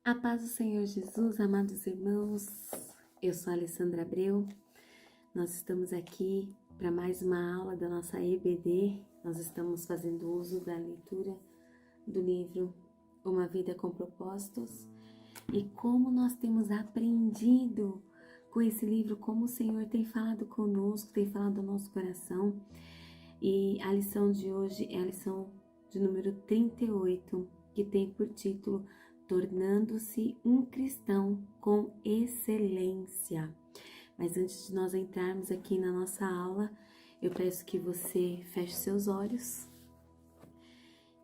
A paz do Senhor Jesus, amados irmãos, eu sou a Alessandra Abreu, nós estamos aqui para mais uma aula da nossa EBD, nós estamos fazendo uso da leitura do livro Uma Vida com Propósitos e como nós temos aprendido com esse livro, como o Senhor tem falado conosco, tem falado ao nosso coração. E a lição de hoje é a lição de número 38, que tem por título Tornando-se um Cristão com Excelência. Mas antes de nós entrarmos aqui na nossa aula, eu peço que você feche seus olhos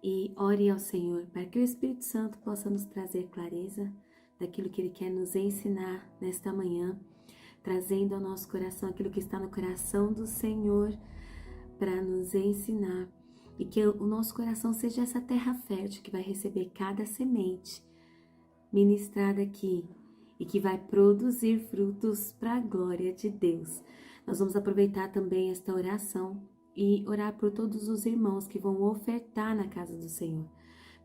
e ore ao Senhor para que o Espírito Santo possa nos trazer clareza daquilo que Ele quer nos ensinar nesta manhã, trazendo ao nosso coração aquilo que está no coração do Senhor para nos ensinar, e que o nosso coração seja essa terra fértil que vai receber cada semente ministrada aqui e que vai produzir frutos para a glória de Deus. Nós vamos aproveitar também esta oração e orar por todos os irmãos que vão ofertar na casa do Senhor.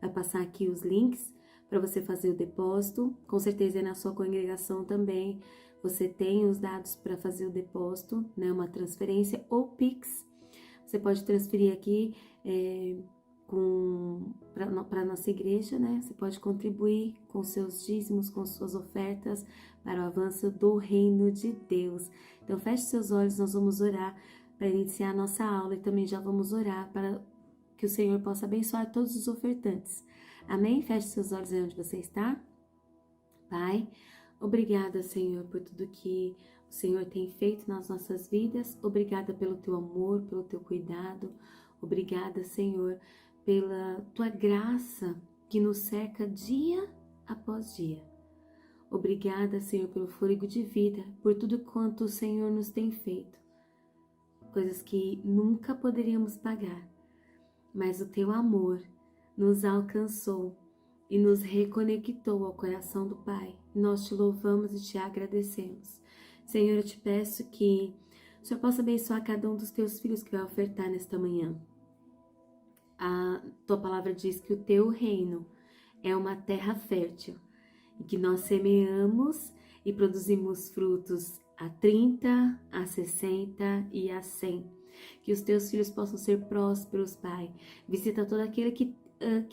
Vai passar aqui os links para você fazer o depósito, com certeza é na sua congregação também. Você tem os dados para fazer o depósito, né? Uma transferência ou Pix. Você pode transferir aqui para a nossa igreja, né? Você pode contribuir com seus dízimos, com suas ofertas para o avanço do reino de Deus. Então, feche seus olhos, nós vamos orar para iniciar a nossa aula e também já vamos orar para que o Senhor possa abençoar todos os ofertantes. Amém? Feche seus olhos aí onde você está. Pai, obrigada, Senhor, por tudo que o Senhor tem feito nas nossas vidas. Obrigada pelo teu amor, pelo teu cuidado. Obrigada, Senhor, pela tua graça que nos cerca dia após dia. Obrigada, Senhor, pelo fôlego de vida, por tudo quanto o Senhor nos tem feito. Coisas que nunca poderíamos pagar, mas o teu amor nos alcançou e nos reconectou ao coração do Pai. Nós te louvamos e te agradecemos. Senhor, eu te peço que o Senhor possa abençoar cada um dos teus filhos que vai ofertar nesta manhã. A tua palavra diz que o teu reino é uma terra fértil e que nós semeamos e produzimos frutos a 30, a 60 e a 100. Que os teus filhos possam ser prósperos, Pai. Visita todo aquele que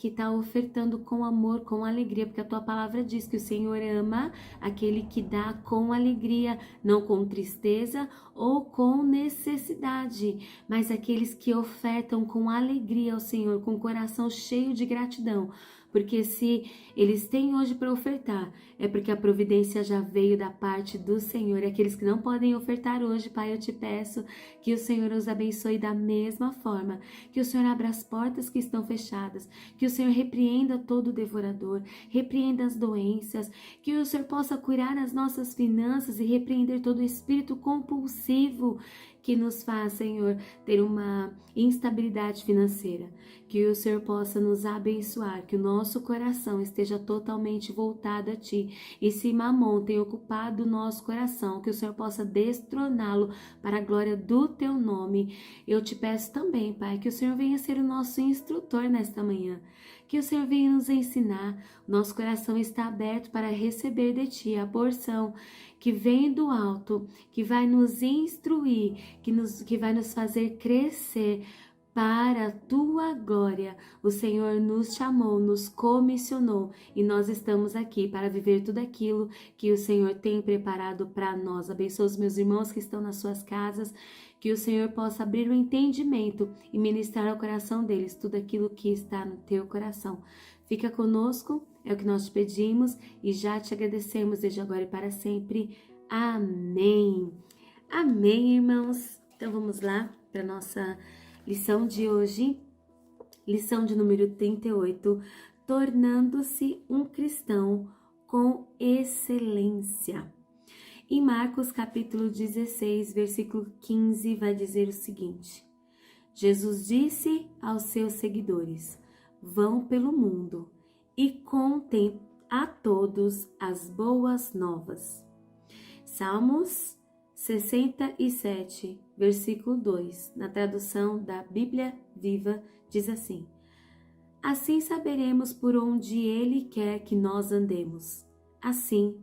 está ofertando com amor, com alegria, porque a tua palavra diz que o Senhor ama aquele que dá com alegria, não com tristeza ou com necessidade, mas aqueles que ofertam com alegria ao Senhor, com o coração cheio de gratidão. Porque se eles têm hoje para ofertar, é porque a providência já veio da parte do Senhor. E aqueles que não podem ofertar hoje, Pai, eu te peço que o Senhor os abençoe da mesma forma, que o Senhor abra as portas que estão fechadas, que o Senhor repreenda todo o devorador, repreenda as doenças, que o Senhor possa curar as nossas finanças e repreender todo o espírito compulsivo que nos faz, Senhor, ter uma instabilidade financeira. Que o Senhor possa nos abençoar, que o nosso coração esteja totalmente voltado a Ti. E se Mamon tem ocupado o nosso coração, que o Senhor possa destroná-lo para a glória do Teu nome. Eu te peço também, Pai, que o Senhor venha ser o nosso instrutor nesta manhã. Que o Senhor venha nos ensinar. Nosso coração está aberto para receber de Ti a porção que vem do alto, que vai nos instruir, que vai nos fazer crescer para a tua glória. O Senhor nos chamou, nos comissionou e nós estamos aqui para viver tudo aquilo que o Senhor tem preparado para nós. Abençoa os meus irmãos que estão nas suas casas, que o Senhor possa abrir o entendimento e ministrar ao coração deles tudo aquilo que está no teu coração. Fica conosco, é o que nós te pedimos e já te agradecemos desde agora e para sempre. Amém. Amém, irmãos. Então vamos lá para a nossa lição de hoje, lição de número 38, tornando-se um cristão com excelência. Em Marcos capítulo 16, versículo 15, vai dizer o seguinte: Jesus disse aos seus seguidores: vão pelo mundo e contem a todos as boas novas. Salmos 67, versículo 2, na tradução da Bíblia Viva, diz assim: Assim saberemos por onde Ele quer que nós andemos. Assim,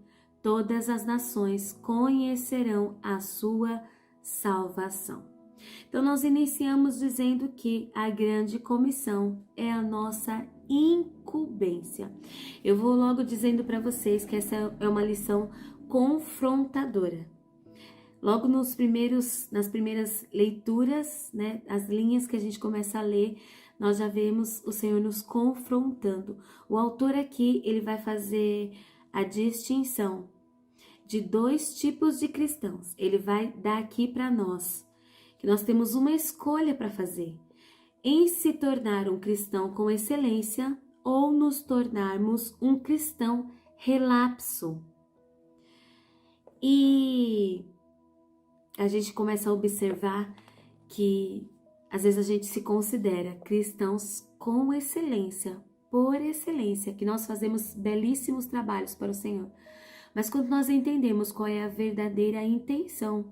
todas as nações conhecerão a sua salvação. Então, nós iniciamos dizendo que a grande comissão é a nossa incumbência. Eu vou logo dizendo para vocês que essa é uma lição confrontadora. Logo nas primeiras leituras, né, as linhas que a gente começa a ler, nós já vemos o Senhor nos confrontando. O autor aqui, ele vai fazer a distinção de dois tipos de cristãos. Ele vai dar aqui para nós, que nós temos uma escolha para fazer, em se tornar um cristão com excelência ou nos tornarmos um cristão relapso. E a gente começa a observar que às vezes a gente se considera cristãos com excelência, por excelência, que nós fazemos belíssimos trabalhos para o Senhor. Mas quando nós entendemos qual é a verdadeira intenção,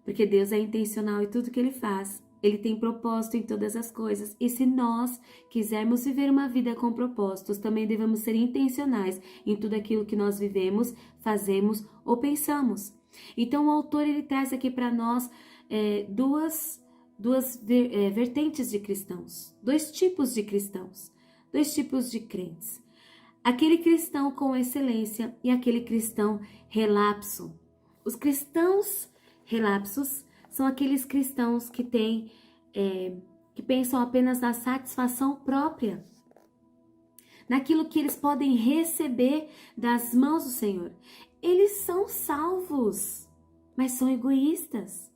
porque Deus é intencional em tudo que Ele faz, Ele tem propósito em todas as coisas, e se nós quisermos viver uma vida com propósitos, também devemos ser intencionais em tudo aquilo que nós vivemos, fazemos ou pensamos. Então o autor ele traz aqui para nós duas vertentes de cristãos, dois tipos de cristãos, dois tipos de crentes. Aquele cristão com excelência e aquele cristão relapso. Os cristãos relapsos são aqueles cristãos que que pensam apenas na satisfação própria, naquilo que eles podem receber das mãos do Senhor. Eles são salvos, mas são egoístas.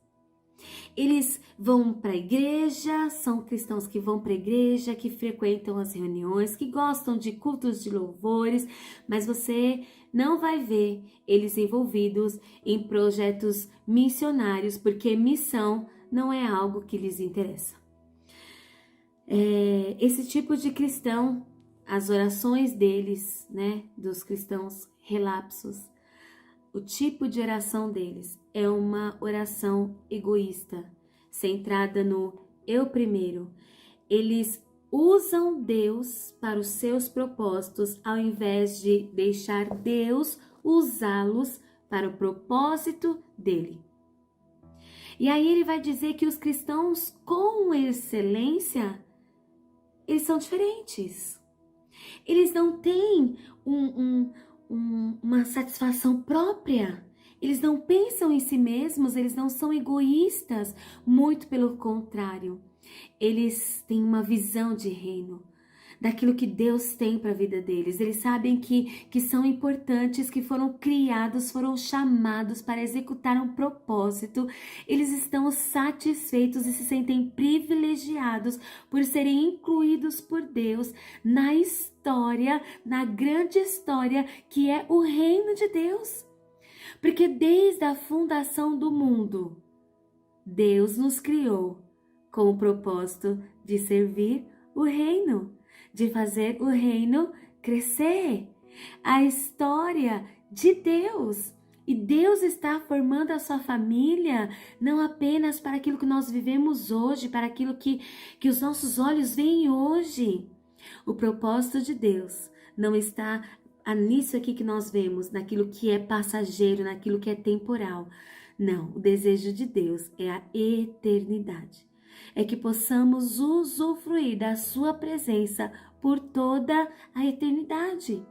Eles vão para a igreja, são cristãos que vão para a igreja, que frequentam as reuniões, que gostam de cultos de louvores, mas você não vai ver eles envolvidos em projetos missionários, porque missão não é algo que lhes interessa. Esse tipo de cristão, as orações deles, né, dos cristãos relapsos, o tipo de oração deles é uma oração egoísta, centrada no eu primeiro. Eles usam Deus para os seus propósitos, ao invés de deixar Deus usá-los para o propósito dele. E aí ele vai dizer que os cristãos com excelência, eles são diferentes. Eles não têm uma satisfação própria. Eles não pensam em si mesmos, eles não são egoístas, muito pelo contrário. Eles têm uma visão de reino, daquilo que Deus tem para a vida deles. Eles sabem que são importantes, que foram criados, foram chamados para executar um propósito. Eles estão satisfeitos e se sentem privilegiados por serem incluídos por Deus na história, na grande história que é o reino de Deus. Porque desde a fundação do mundo, Deus nos criou com o propósito de servir o reino, de fazer o reino crescer. A história de Deus. E Deus está formando a sua família não apenas para aquilo que nós vivemos hoje, para aquilo que os nossos olhos veem hoje. O propósito de Deus não está nisso aqui que nós vemos, naquilo que é passageiro, naquilo que é temporal. Não, o desejo de Deus é a eternidade. É que possamos usufruir da sua presença por toda a eternidade.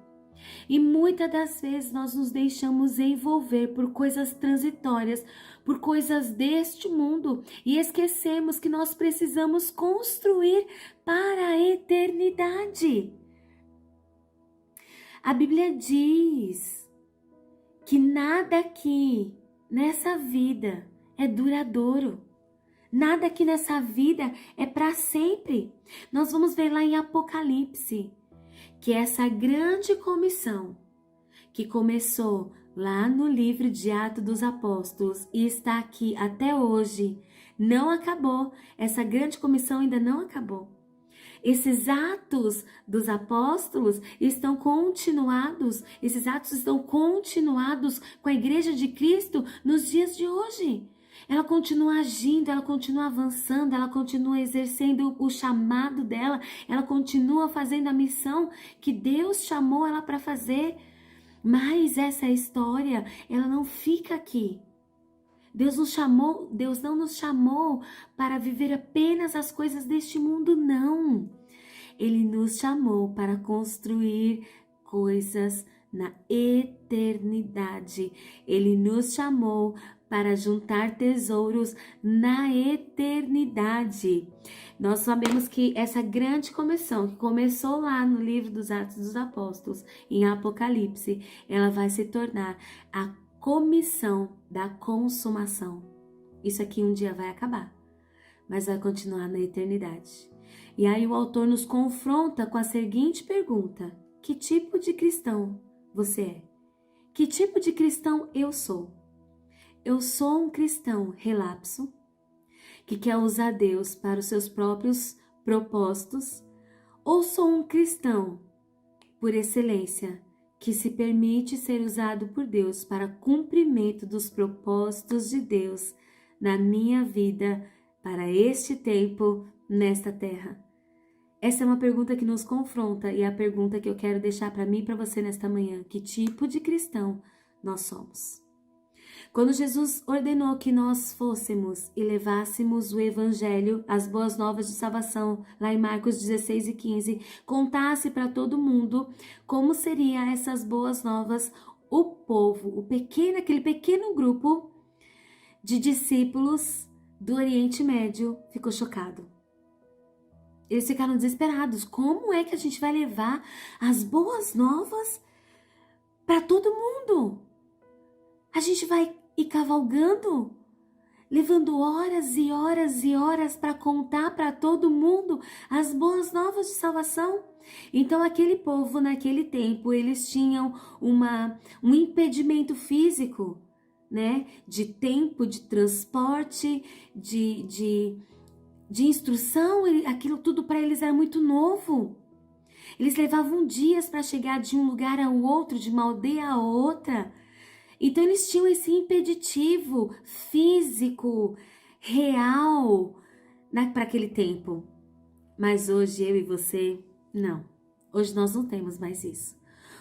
E muitas das vezes nós nos deixamos envolver por coisas transitórias, por coisas deste mundo, e esquecemos que nós precisamos construir para a eternidade. A Bíblia diz que nada aqui nessa vida é duradouro. Nada aqui nessa vida é para sempre. Nós vamos ver lá em Apocalipse que essa grande comissão que começou lá no livro de Atos dos Apóstolos e está aqui até hoje, não acabou. Essa grande comissão ainda não acabou. Esses atos dos apóstolos estão continuados, esses atos estão continuados com a igreja de Cristo nos dias de hoje. ela continua agindo, ela continua avançando, ela continua exercendo o chamado dela, ela continua fazendo a missão que Deus chamou ela para fazer. Mas essa história, ela não fica aqui. Deus não nos chamou para viver apenas as coisas deste mundo, não. Ele nos chamou para construir coisas na eternidade. Ele nos chamou para juntar tesouros na eternidade. Nós sabemos que essa grande comissão, que começou lá no livro dos Atos dos Apóstolos, em Apocalipse, ela vai se tornar a comissão da consumação. Isso aqui um dia vai acabar, mas vai continuar na eternidade. E aí o autor nos confronta com a seguinte pergunta: que tipo de cristão você é? Que tipo de cristão eu sou? Eu sou um cristão relapso, que quer usar Deus para os seus próprios propósitos, ou sou um cristão por excelência, que se permite ser usado por Deus para cumprimento dos propósitos de Deus na minha vida, para este tempo, nesta terra? Essa é uma pergunta que nos confronta e é a pergunta que eu quero deixar para mim e para você nesta manhã. Que tipo de cristão nós somos? Quando Jesus ordenou que nós fôssemos e levássemos o evangelho, as boas novas de salvação, lá em Marcos 16 e 15, contasse para todo mundo como seriam essas boas novas, o povo, aquele pequeno grupo de discípulos do Oriente Médio ficou chocado. Eles ficaram desesperados. Como é que a gente vai levar as boas novas para todo mundo? A gente vai ir cavalgando, levando horas e horas e horas para contar para todo mundo as boas novas de salvação. Então aquele povo naquele tempo, eles tinham um impedimento físico, né? De tempo, de transporte, de instrução, aquilo tudo para eles era muito novo. Eles levavam dias para chegar de um lugar ao outro, de uma aldeia a outra. Então eles tinham esse impeditivo físico, real, para aquele tempo. Mas hoje eu e você, não. Hoje nós não temos mais isso.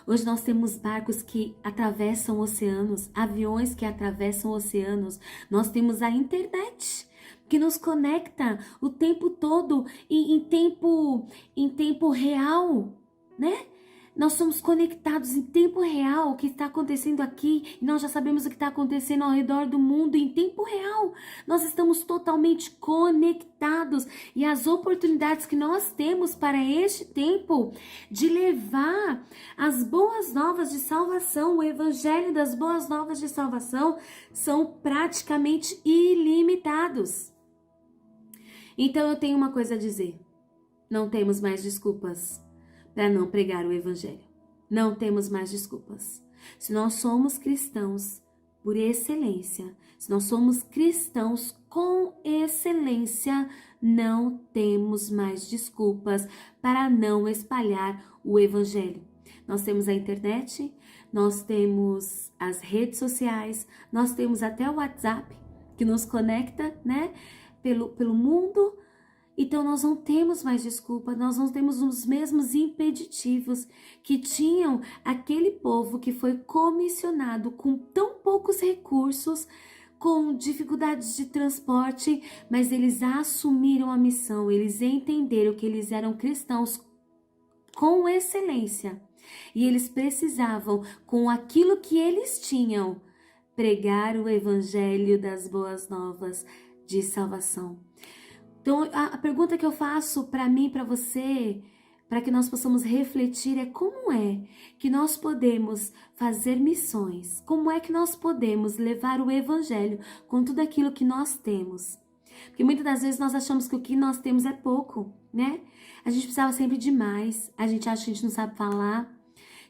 Hoje nós temos barcos que atravessam oceanos, aviões que atravessam oceanos. Nós temos a internet, que nos conecta o tempo todo em tempo real, né? Nós somos conectados em tempo real, o que está acontecendo aqui, e nós já sabemos o que está acontecendo ao redor do mundo em tempo real. Nós estamos totalmente conectados, e as oportunidades que nós temos para este tempo de levar as boas novas de salvação, o evangelho das boas novas de salvação, são praticamente ilimitados. Então eu tenho uma coisa a dizer: não temos mais desculpas para não pregar o evangelho. Não temos mais desculpas. Se nós somos cristãos por excelência, se nós somos cristãos com excelência, não temos mais desculpas para não espalhar o evangelho. Nós temos a internet, nós temos as redes sociais, nós temos até o WhatsApp que nos conecta, né, pelo mundo. Então nós não temos mais desculpa, nós não temos os mesmos impeditivos que tinham aquele povo que foi comissionado com tão poucos recursos, com dificuldades de transporte, mas eles assumiram a missão, eles entenderam que eles eram cristãos com excelência e eles precisavam, com aquilo que eles tinham, pregar o evangelho das boas novas de salvação. Então, a pergunta que eu faço para mim e para você, para que nós possamos refletir, é como é que nós podemos fazer missões? Como é que nós podemos levar o evangelho com tudo aquilo que nós temos? Porque muitas das vezes nós achamos que o que nós temos é pouco, né? A gente precisava sempre de mais, a gente acha que a gente não sabe falar,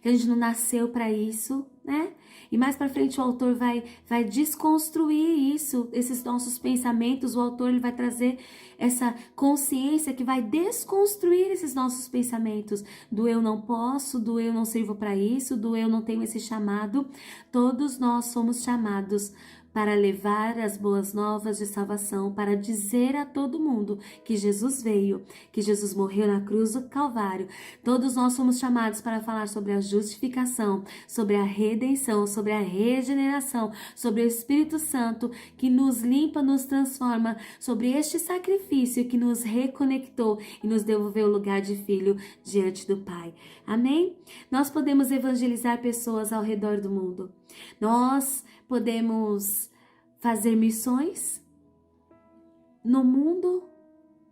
que a gente não nasceu para isso, né? E mais para frente o autor vai desconstruir isso, esses nossos pensamentos. O autor ele vai trazer essa consciência que vai desconstruir esses nossos pensamentos do eu não posso, do eu não sirvo para isso, do eu não tenho esse chamado. Todos nós somos chamados para levar as boas novas de salvação, para dizer a todo mundo que Jesus veio, que Jesus morreu na cruz do Calvário. Todos nós somos chamados para falar sobre a justificação, sobre a redenção, sobre a regeneração, sobre o Espírito Santo que nos limpa, nos transforma, sobre este sacrifício que nos reconectou e nos devolveu o lugar de filho diante do Pai. Amém? Nós podemos evangelizar pessoas ao redor do mundo. Nós podemos fazer missões no mundo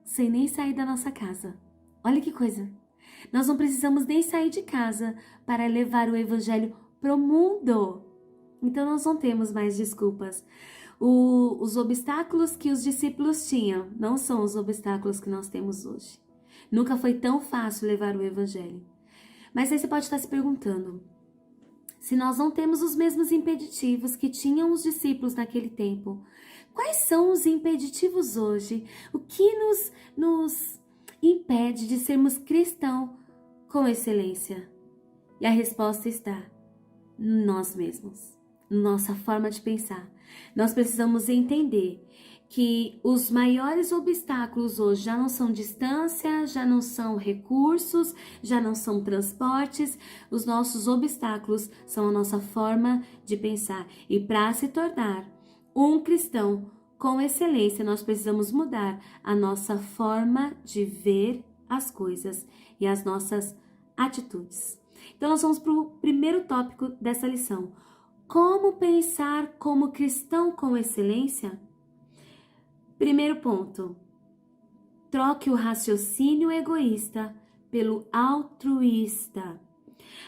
sem nem sair da nossa casa. Olha que coisa! Nós não precisamos nem sair de casa para levar o evangelho para o mundo. Então nós não temos mais desculpas. Os obstáculos que os discípulos tinham não são os obstáculos que nós temos hoje. Nunca foi tão fácil levar o evangelho. Mas aí você pode estar se perguntando, se nós não temos os mesmos impeditivos que tinham os discípulos naquele tempo, quais são os impeditivos hoje? O que nos impede de sermos cristãos com excelência? E a resposta está em nós mesmos, nossa forma de pensar. Nós precisamos entender que os maiores obstáculos hoje já não são distância, já não são recursos, já não são transportes. Os nossos obstáculos são a nossa forma de pensar. E para se tornar um cristão com excelência, nós precisamos mudar a nossa forma de ver as coisas e as nossas atitudes. Então, nós vamos para o primeiro tópico dessa lição. Como pensar como cristão com excelência? Primeiro ponto. Troque o raciocínio egoísta pelo altruísta.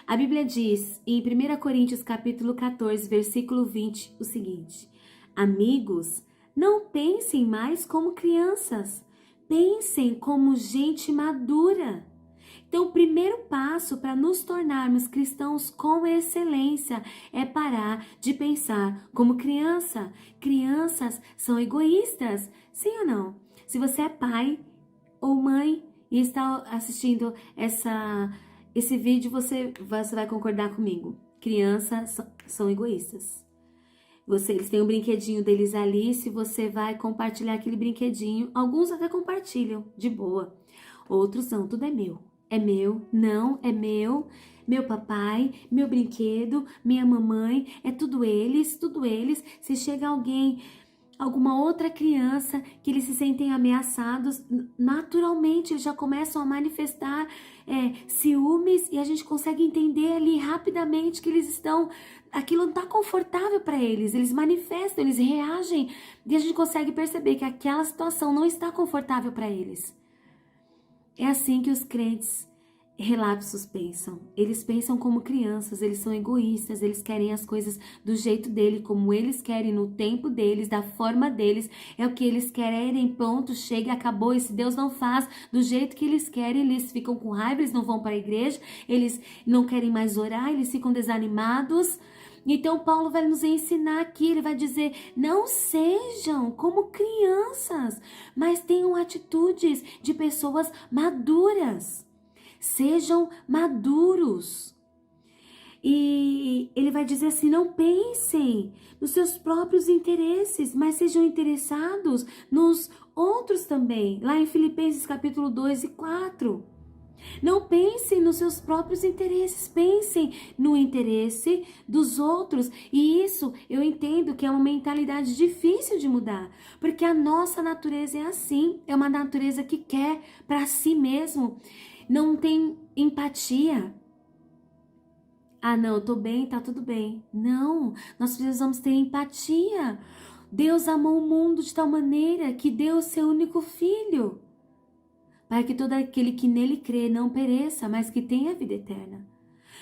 A Bíblia diz em 1 Coríntios capítulo 14, versículo 20, o seguinte: Amigos, não pensem mais como crianças, pensem como gente madura. Então, o primeiro passo para nos tornarmos cristãos com excelência é parar de pensar como criança. Crianças são egoístas, sim ou não? Se você é pai ou mãe e está assistindo esse vídeo, você vai concordar comigo. Crianças são egoístas. Eles têm um brinquedinho deles ali, se você vai compartilhar aquele brinquedinho, alguns até compartilham, de boa. Outros não, tudo é meu. É meu, não, é meu papai, meu brinquedo, minha mamãe, é tudo eles. Se chega alguém, alguma outra criança que eles se sentem ameaçados, naturalmente eles já começam a manifestar ciúmes e a gente consegue entender ali rapidamente que eles estão, aquilo não está confortável para eles, eles manifestam, eles reagem e a gente consegue perceber que aquela situação não está confortável para eles. É assim que os crentes relapsos pensam. Eles pensam como crianças, eles são egoístas, eles querem as coisas do jeito dele, como eles querem, no tempo deles, da forma deles. É o que eles querem, pronto, chega, acabou. E se Deus não faz do jeito que eles querem, eles ficam com raiva, eles não vão para a igreja, eles não querem mais orar, eles ficam desanimados. Então Paulo vai nos ensinar aqui, ele vai dizer, não sejam como crianças, mas tenham atitudes de pessoas maduras. Sejam maduros. E ele vai dizer assim, não pensem nos seus próprios interesses, mas sejam interessados nos outros também. Lá em Filipenses capítulo 2 e 4. Não pensem nos seus próprios interesses, pensem no interesse dos outros. E isso eu entendo que é uma mentalidade difícil de mudar, porque a nossa natureza é assim, é uma natureza que quer para si mesmo, não tem empatia. Ah, não, eu tô bem, tá tudo bem. Não, nós precisamos ter empatia. Deus amou o mundo de tal maneira que deu o seu único filho, para que todo aquele que nele crê não pereça, mas que tenha vida eterna.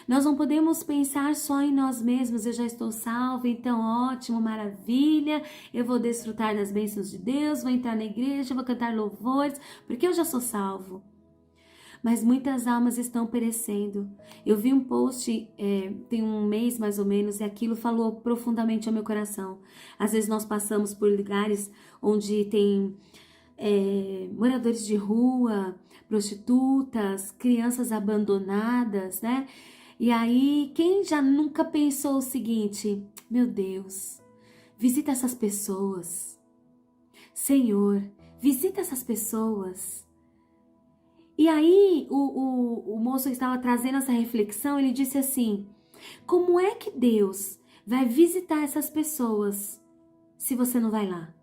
Nós não podemos pensar só em nós mesmos, eu já estou salvo, então ótimo, maravilha, eu vou desfrutar das bênçãos de Deus, vou entrar na igreja, vou cantar louvores, porque eu já sou salvo. Mas muitas almas estão perecendo. Eu vi um post, tem um mês mais ou menos, e aquilo falou profundamente ao meu coração. Às vezes nós passamos por lugares onde tem moradores de rua, prostitutas, crianças abandonadas, né? E aí, quem já nunca pensou o seguinte, meu Deus, visita essas pessoas. Senhor, visita essas pessoas. E aí, o moço que estava trazendo essa reflexão, ele disse assim: como é que Deus vai visitar essas pessoas se você não vai lá?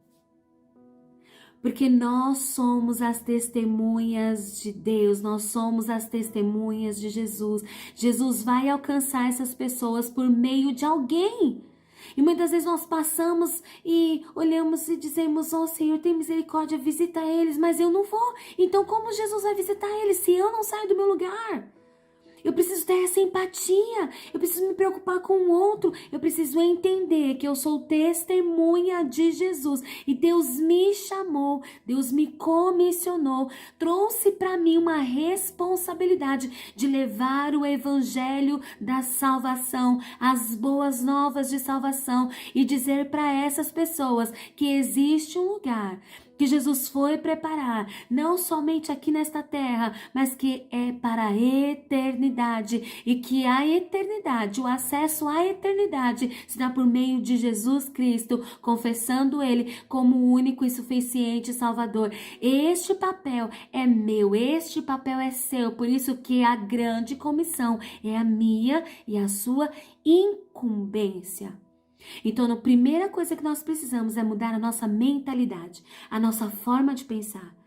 Porque nós somos as testemunhas de Deus, nós somos as testemunhas de Jesus. Jesus vai alcançar essas pessoas por meio de alguém. E muitas vezes nós passamos e olhamos e dizemos: oh Senhor, tem misericórdia, visita eles, mas eu não vou. Então como Jesus vai visitar eles se eu não saio do meu lugar? Eu preciso ter essa empatia, eu preciso me preocupar com o outro, eu preciso entender que eu sou testemunha de Jesus e Deus me chamou, Deus me comissionou, trouxe para mim uma responsabilidade de levar o evangelho da salvação, as boas novas de salvação e dizer para essas pessoas que existe um lugar que Jesus foi preparar, não somente aqui nesta terra, mas que é para a eternidade, e que a eternidade, o acesso à eternidade, se dá por meio de Jesus Cristo, confessando Ele como o único e suficiente Salvador. Este papel é meu, este papel é seu, por isso que a grande comissão é a minha e a sua incumbência. Então, a primeira coisa que nós precisamos é mudar a nossa mentalidade, a nossa forma de pensar.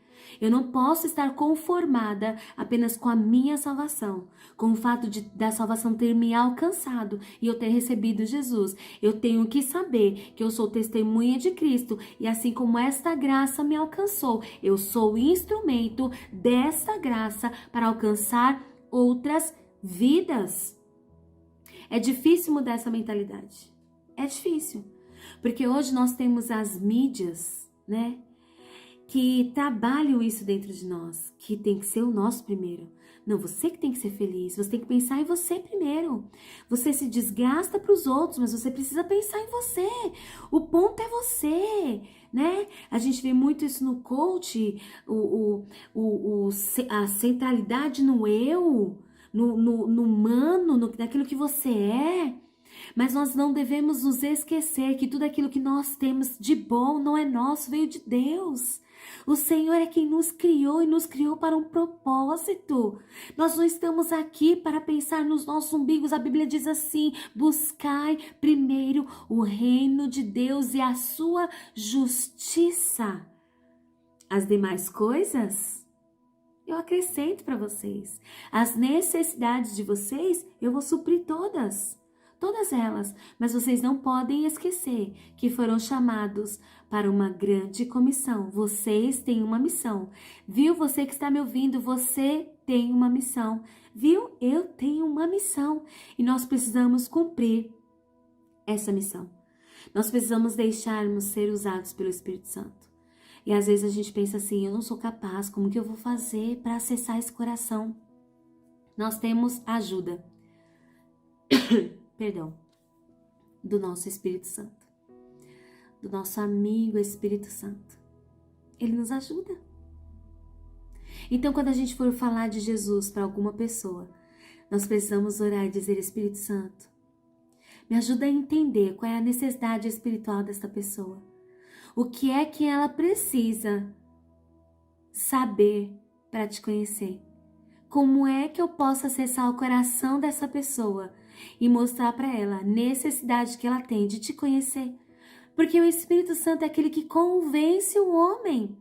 Eu não posso estar conformada apenas com a minha salvação, com o fato da salvação ter me alcançado e eu ter recebido Jesus. Eu tenho que saber que eu sou testemunha de Cristo e assim como esta graça me alcançou, eu sou o instrumento dessa graça para alcançar outras vidas. É difícil mudar essa mentalidade. É difícil, porque hoje nós temos as mídias, né, que trabalham isso dentro de nós, que tem que ser o nosso primeiro. Não, você que tem que ser feliz, você tem que pensar em você primeiro. Você se desgasta para os outros, mas você precisa pensar em você. O ponto é você, né? A gente vê muito isso no coach, a centralidade no eu, no humano, naquilo que você é. Mas nós não devemos nos esquecer que tudo aquilo que nós temos de bom não é nosso, veio de Deus. O Senhor é quem nos criou e nos criou para um propósito. Nós não estamos aqui para pensar nos nossos umbigos. A Bíblia diz assim: buscai primeiro o reino de Deus e a sua justiça. As demais coisas eu acrescento para vocês. As necessidades de vocês eu vou suprir todas. Todas elas, mas vocês não podem esquecer que foram chamados para uma grande comissão. Vocês têm uma missão. Viu? Você que está me ouvindo, você tem uma missão. Viu? Eu tenho uma missão. E nós precisamos cumprir essa missão. Nós precisamos deixarmos ser usados pelo Espírito Santo. E às vezes a gente pensa assim: eu não sou capaz, como que eu vou fazer para acessar esse coração? Nós temos ajuda. Perdão, do nosso Espírito Santo, do nosso amigo Espírito Santo. Ele nos ajuda. Então, quando a gente for falar de Jesus para alguma pessoa, nós precisamos orar e dizer: Espírito Santo, me ajuda a entender qual é a necessidade espiritual desta pessoa. O que é que ela precisa saber para te conhecer? Como é que eu posso acessar o coração dessa pessoa e mostrar para ela a necessidade que ela tem de te conhecer? Porque o Espírito Santo é aquele que convence o homem.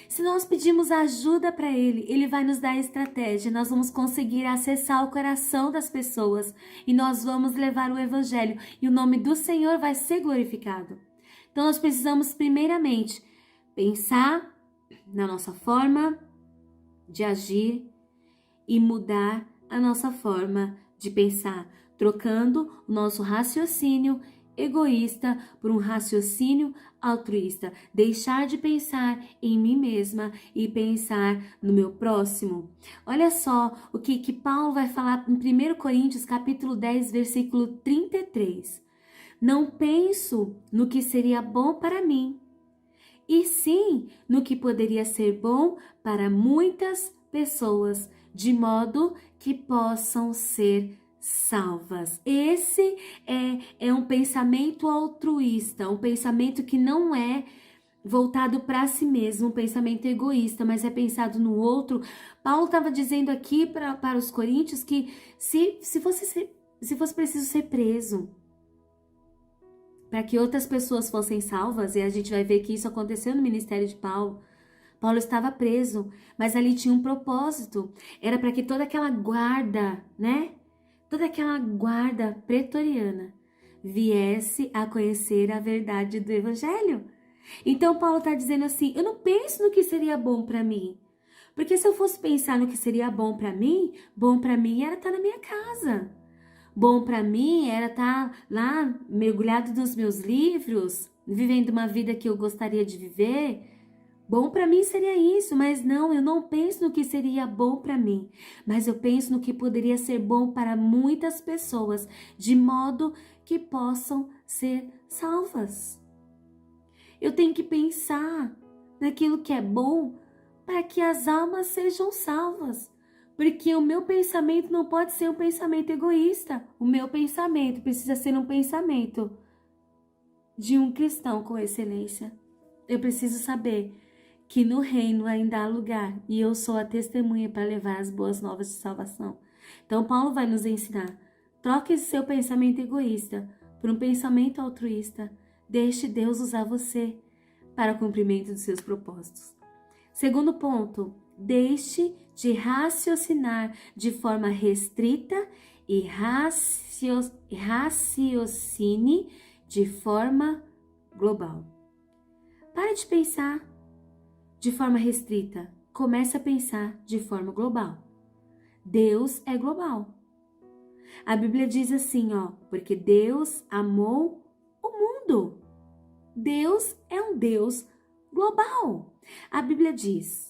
Se nós pedirmos ajuda para ele, ele vai nos dar estratégia, nós vamos conseguir acessar o coração das pessoas e nós vamos levar o evangelho e o nome do Senhor vai ser glorificado. Então nós precisamos primeiramente pensar na nossa forma de agir e mudar a nossa forma de pensar, trocando o nosso raciocínio egoísta por um raciocínio altruísta. Deixar de pensar em mim mesma e pensar no meu próximo. Olha só o que Paulo vai falar em 1 Coríntios capítulo 10, versículo 33. Não penso no que seria bom para mim, e sim no que poderia ser bom para muitas pessoas, de modo que possam ser salvas. Esse é um pensamento altruísta, um pensamento que não é voltado para si mesmo, um pensamento egoísta, mas é pensado no outro. Paulo estava dizendo aqui para os coríntios que se fosse preciso ser preso para que outras pessoas fossem salvas, e a gente vai ver que isso aconteceu no ministério de Paulo. Paulo estava preso, mas ali tinha um propósito. Era para que toda aquela guarda, né? Toda aquela guarda pretoriana viesse a conhecer a verdade do evangelho. Então Paulo está dizendo assim, eu não penso no que seria bom para mim. Porque se eu fosse pensar no que seria bom para mim era estar na minha casa. Bom para mim era estar lá mergulhado nos meus livros, vivendo uma vida que eu gostaria de viver. Bom para mim seria isso, mas não, eu não penso no que seria bom para mim, mas eu penso no que poderia ser bom para muitas pessoas, de modo que possam ser salvas. Eu tenho que pensar naquilo que é bom para que as almas sejam salvas. Porque o meu pensamento não pode ser um pensamento egoísta. O meu pensamento precisa ser um pensamento de um cristão com excelência. Eu preciso saber que no reino ainda há lugar e eu sou a testemunha para levar as boas novas de salvação. Então Paulo vai nos ensinar. Troque esse seu pensamento egoísta por um pensamento altruísta. Deixe Deus usar você para o cumprimento dos seus propósitos. Segundo ponto, deixe de raciocinar de forma restrita e raciocine de forma global. Pare de pensar de forma restrita. Comece a pensar de forma global. Deus é global. A Bíblia diz assim, porque Deus amou o mundo. Deus é um Deus global. A Bíblia diz,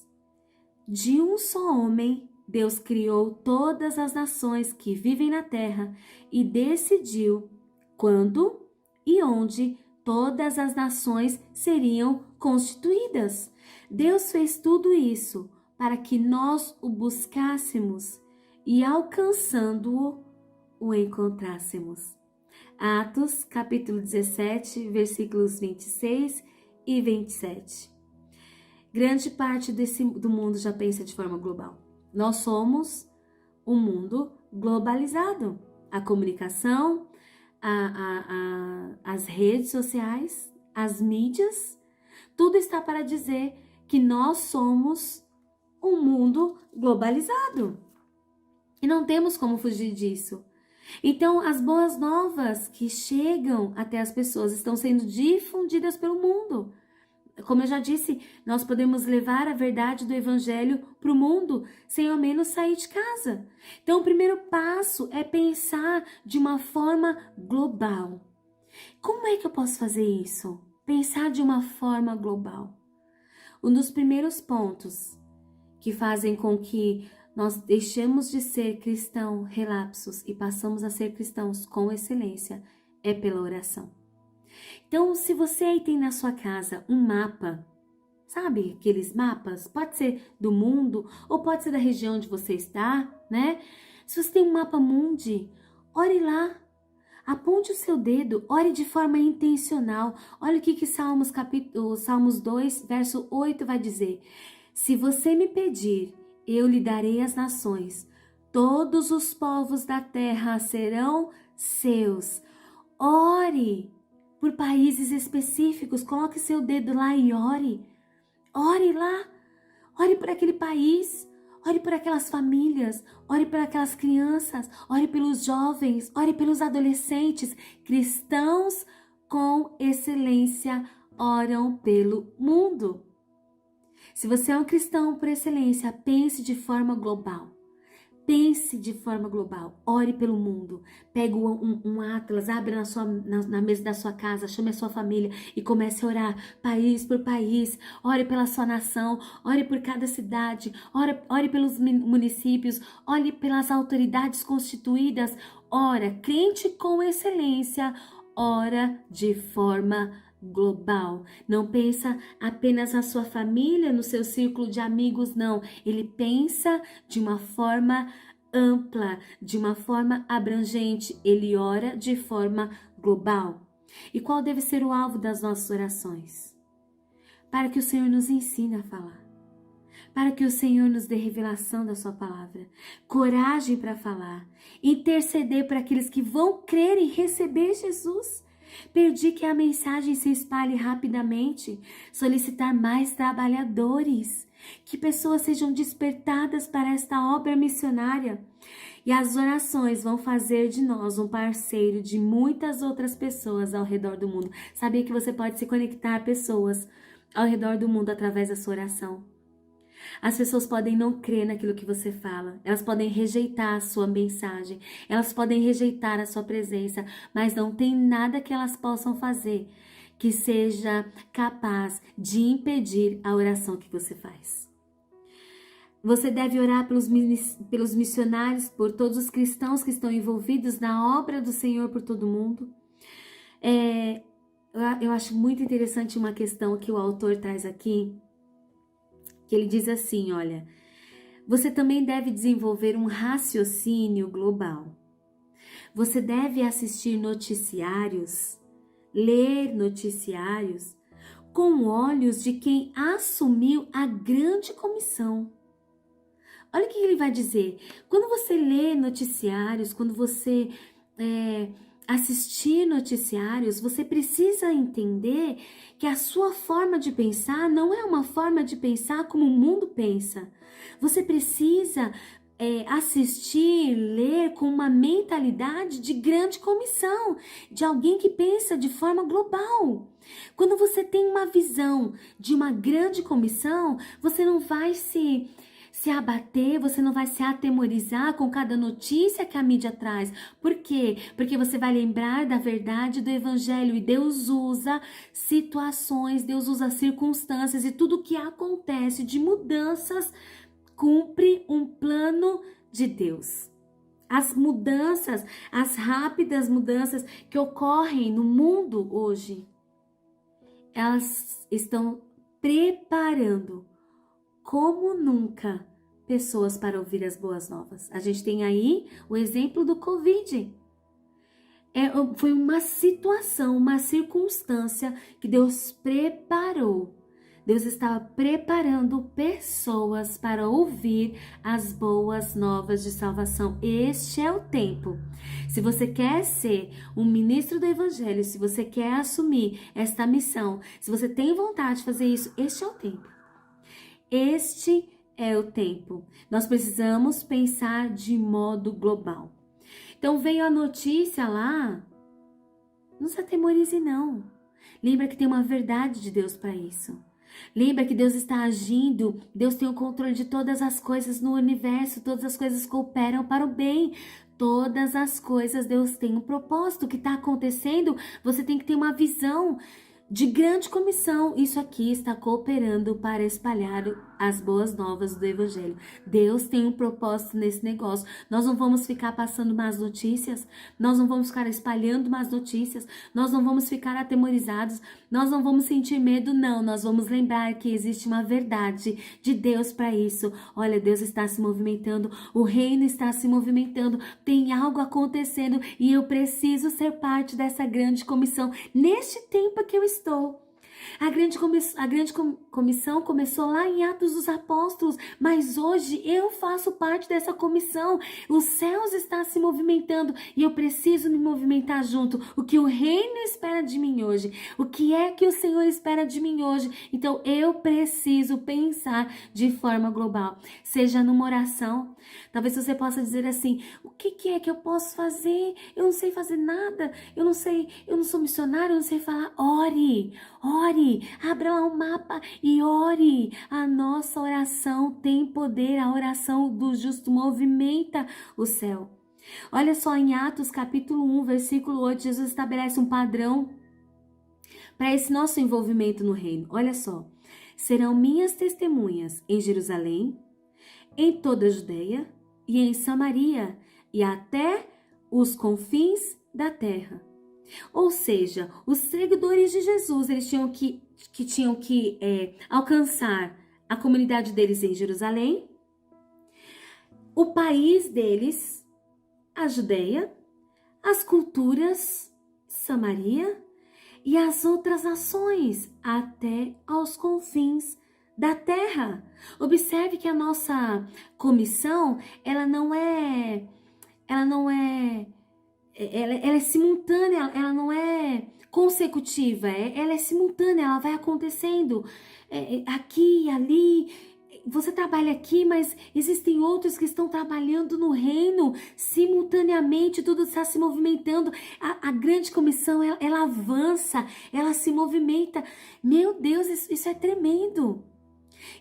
de um só homem, Deus criou todas as nações que vivem na terra e decidiu quando e onde todas as nações seriam constituídas. Deus fez tudo isso para que nós o buscássemos e, alcançando-o, o encontrássemos. Atos, capítulo 17, versículos 26 e 27. Grande parte do mundo já pensa de forma global. Nós somos um mundo globalizado. A comunicação, as redes sociais, as mídias, tudo está para dizer que nós somos um mundo globalizado. E não temos como fugir disso. Então, as boas novas que chegam até as pessoas estão sendo difundidas pelo mundo. Como eu já disse, nós podemos levar a verdade do evangelho para o mundo sem ao menos sair de casa. Então, o primeiro passo é pensar de uma forma global. Como é que eu posso fazer isso? Pensar de uma forma global. Um dos primeiros pontos que fazem com que nós deixemos de ser cristãos relapsos e passamos a ser cristãos com excelência é pela oração. Então, se você aí tem na sua casa um mapa, sabe aqueles mapas? Pode ser do mundo ou pode ser da região onde você está, né? Se você tem um mapa mundi, ore lá. Aponte o seu dedo, ore de forma intencional. Olha o que Salmos 2, verso 8 vai dizer. Se você me pedir, eu lhe darei as nações. Todos os povos da terra serão seus. Ore por países específicos. Coloque seu dedo lá e ore. Ore lá. Ore por aquele país. Ore por aquelas famílias. Ore por aquelas crianças. Ore pelos jovens. Ore pelos adolescentes. Cristãos com excelência oram pelo mundo. Se você é um cristão por excelência, pense de forma global. Pense de forma global. Ore pelo mundo. Pega um atlas, abre na mesa da sua casa, chame a sua família e comece a orar país por país. Ore pela sua nação, ore por cada cidade, ore pelos municípios, ore pelas autoridades constituídas. Ora, crente com excelência, ora de forma global. Não pensa apenas na sua família, no seu círculo de amigos, não. Ele pensa de uma forma ampla, de uma forma abrangente, ele ora de forma global. E qual deve ser o alvo das nossas orações? Para que o Senhor nos ensine a falar, para que o Senhor nos dê revelação da sua palavra, coragem para falar, interceder para aqueles que vão crer e receber Jesus. Pedir que a mensagem se espalhe rapidamente, solicitar mais trabalhadores, que pessoas sejam despertadas para esta obra missionária. E as orações vão fazer de nós um parceiro de muitas outras pessoas ao redor do mundo. Sabia que você pode se conectar a pessoas ao redor do mundo através da sua oração? As pessoas podem não crer naquilo que você fala, elas podem rejeitar a sua mensagem, elas podem rejeitar a sua presença, mas não tem nada que elas possam fazer que seja capaz de impedir a oração que você faz. Você deve orar pelos missionários, por todos os cristãos que estão envolvidos na obra do Senhor por todo mundo. Eu acho muito interessante uma questão que o autor traz aqui, que ele diz assim, olha, você também deve desenvolver um raciocínio global. Você deve assistir noticiários, ler noticiários com olhos de quem assumiu a grande comissão. Olha o que ele vai dizer. Quando você lê noticiários, quando você assistir noticiários, você precisa entender que a sua forma de pensar não é uma forma de pensar como o mundo pensa. Você precisa assistir, ler com uma mentalidade de grande comissão, de alguém que pensa de forma global. Quando você tem uma visão de uma grande comissão, você não vai se abater, você não vai se atemorizar com cada notícia que a mídia traz. Por quê? Porque você vai lembrar da verdade do evangelho e Deus usa situações, Deus usa circunstâncias e tudo que acontece de mudanças cumpre um plano de Deus. As mudanças, as rápidas mudanças que ocorrem no mundo hoje, elas estão preparando como nunca pessoas para ouvir as boas novas. A gente tem aí o exemplo do Covid. Foi uma situação, uma circunstância que Deus preparou. Deus estava preparando pessoas para ouvir as boas novas de salvação. Este é o tempo. Se você quer ser um ministro do Evangelho, se você quer assumir esta missão, se você tem vontade de fazer isso, este é o tempo. Este é o tempo. Nós precisamos pensar de modo global. Então veio a notícia lá, não se atemorize não. Lembra que tem uma verdade de Deus para isso. Lembra que Deus está agindo, Deus tem o controle de todas as coisas no universo, todas as coisas cooperam para o bem. Todas as coisas, Deus tem um propósito. O que está acontecendo, você tem que ter uma visão de grande comissão. Isso aqui está cooperando para espalhar as boas novas do Evangelho. Deus tem um propósito nesse negócio. Nós não vamos ficar passando más notícias, nós não vamos ficar espalhando más notícias, nós não vamos ficar atemorizados, nós não vamos sentir medo, não. Nós vamos lembrar que existe uma verdade de Deus para isso. Olha, Deus está se movimentando, o reino está se movimentando, tem algo acontecendo e eu preciso ser parte dessa grande comissão neste tempo que eu estou. A grande comissão começou lá em Atos dos Apóstolos, mas hoje eu faço parte dessa comissão. Os céus estão se movimentando e eu preciso me movimentar junto. O que o reino espera de mim hoje? O que é que o Senhor espera de mim hoje? Então eu preciso pensar de forma global. Seja numa oração, talvez você possa dizer assim: o que é que eu posso fazer? Eu não sei fazer nada, eu não sou missionário, eu não sei falar. Ore, abra lá um mapa e ore. A nossa oração tem poder, a oração do justo movimenta o céu. Olha só, em Atos capítulo 1, versículo 8, Jesus estabelece um padrão para esse nosso envolvimento no reino. Olha só: serão minhas testemunhas em Jerusalém, em toda a Judeia e em Samaria e até os confins da terra. Ou seja, os seguidores de Jesus, eles tinham que alcançar a comunidade deles em Jerusalém, o país deles, a Judeia, as culturas, Samaria, e as outras nações, até aos confins da terra. Observe que a nossa comissão, ela é simultânea, ela não é consecutiva, ela é simultânea, ela vai acontecendo aqui e ali. Você trabalha aqui, mas existem outros que estão trabalhando no reino simultaneamente, tudo está se movimentando. A grande comissão, ela avança, ela se movimenta. Meu Deus, isso é tremendo.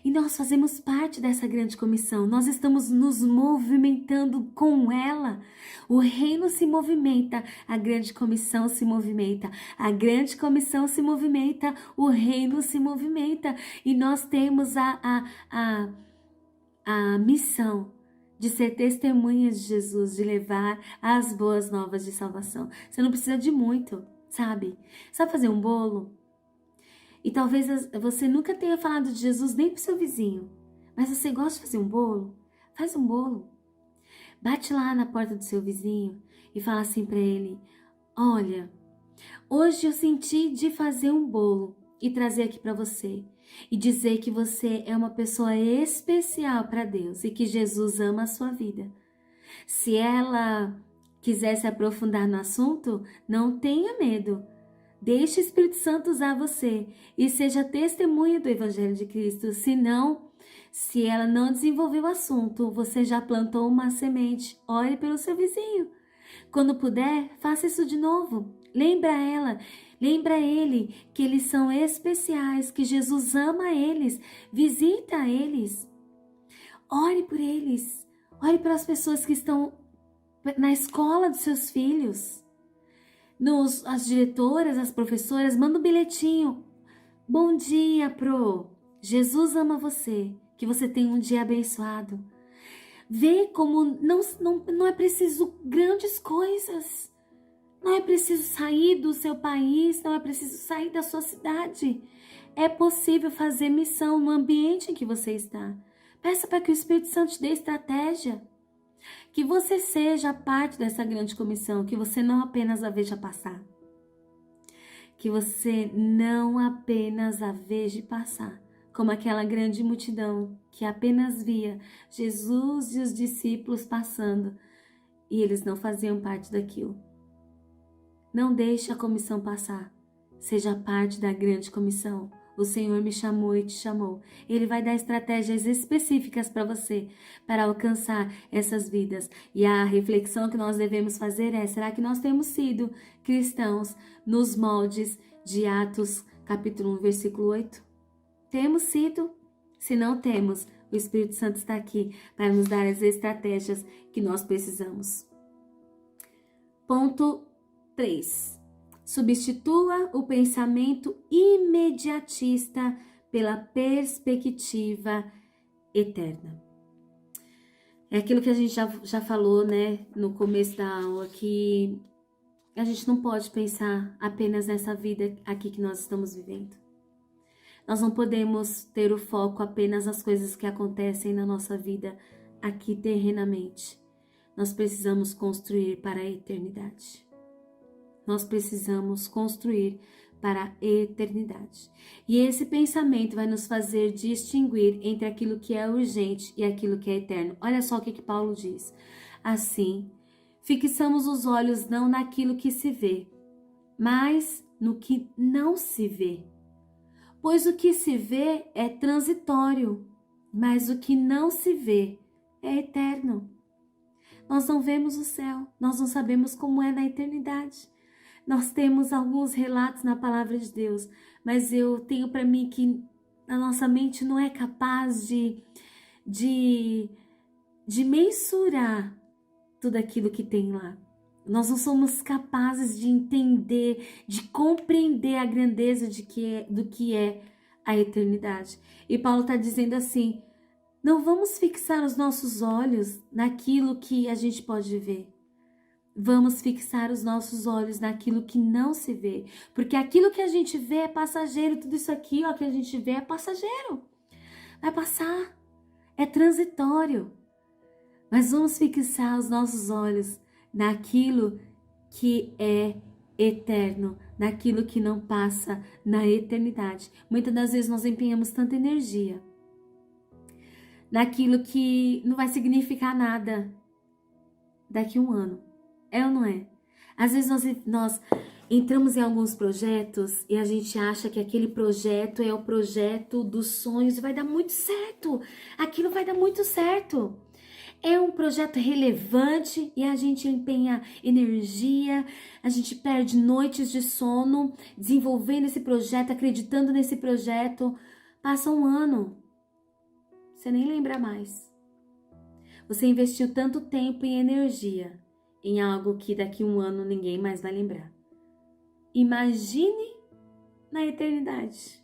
E nós fazemos parte dessa grande comissão, nós estamos nos movimentando com ela. O reino se movimenta, a grande comissão se movimenta, a grande comissão se movimenta, o reino se movimenta. E nós temos a missão de ser testemunhas de Jesus, de levar as boas novas de salvação. Você não precisa de muito, sabe? Sabe fazer um bolo? E talvez você nunca tenha falado de Jesus nem pro seu vizinho, mas você gosta de fazer um bolo? Faz um bolo. Bate lá na porta do seu vizinho e fala assim para ele: olha, hoje eu senti de fazer um bolo e trazer aqui para você e dizer que você é uma pessoa especial para Deus e que Jesus ama a sua vida. Se ela quiser se aprofundar no assunto, não tenha medo. Deixe o Espírito Santo usar você e seja testemunha do Evangelho de Cristo. Se ela não desenvolveu o assunto, você já plantou uma semente. Ore pelo seu vizinho. Quando puder, faça isso de novo. Lembra ela, lembra ele que eles são especiais, que Jesus ama eles. Visita eles. Ore por eles. Ore pelas pessoas que estão na escola dos seus filhos. As diretoras, as professoras, manda um bilhetinho. Bom dia, pro. Jesus ama você. Que você tenha um dia abençoado. Vê como não é preciso grandes coisas. Não é preciso sair do seu país, não é preciso sair da sua cidade. É possível fazer missão no ambiente em que você está. Peça para que o Espírito Santo te dê estratégia. Que você seja parte dessa grande comissão, que você não apenas a veja passar. Que você não apenas a veja passar, como aquela grande multidão que apenas via Jesus e os discípulos passando e eles não faziam parte daquilo. Não deixe a comissão passar, seja parte da grande comissão. O Senhor me chamou e te chamou. Ele vai dar estratégias específicas para você, para alcançar essas vidas. E a reflexão que nós devemos fazer é: será que nós temos sido cristãos nos moldes de Atos, capítulo 1, versículo 8? Temos sido? Se não temos, o Espírito Santo está aqui para nos dar as estratégias que nós precisamos. Ponto 3. Substitua o pensamento imediatista pela perspectiva eterna. É aquilo que a gente já falou, né, no começo da aula, que a gente não pode pensar apenas nessa vida aqui que nós estamos vivendo. Nós não podemos ter o foco apenas nas coisas que acontecem na nossa vida aqui terrenamente. Nós precisamos construir para a eternidade. Nós precisamos construir para a eternidade. E esse pensamento vai nos fazer distinguir entre aquilo que é urgente e aquilo que é eterno. Olha só o que Paulo diz. Assim, fixamos os olhos não naquilo que se vê, mas no que não se vê. Pois o que se vê é transitório, mas o que não se vê é eterno. Nós não vemos o céu, nós não sabemos como é na eternidade. Nós temos alguns relatos na palavra de Deus, mas eu tenho para mim que a nossa mente não é capaz de mensurar tudo aquilo que tem lá. Nós não somos capazes de entender, de compreender a grandeza do que é a eternidade. E Paulo está dizendo assim: não vamos fixar os nossos olhos naquilo que a gente pode ver. Vamos fixar os nossos olhos naquilo que não se vê. Porque aquilo que a gente vê é passageiro. Tudo isso aqui que a gente vê é passageiro. Vai passar. É transitório. Mas vamos fixar os nossos olhos naquilo que é eterno, naquilo que não passa, na eternidade. Muitas das vezes nós empenhamos tanta energia naquilo que não vai significar nada daqui a um ano. É ou não é? Às vezes nós entramos em alguns projetos e a gente acha que aquele projeto é o projeto dos sonhos e vai dar muito certo. Aquilo vai dar muito certo. É um projeto relevante e a gente empenha energia, a gente perde noites de sono desenvolvendo esse projeto, acreditando nesse projeto. Passa um ano, você nem lembra mais. Você investiu tanto tempo e energia em algo que daqui a um ano ninguém mais vai lembrar. Imagine na eternidade.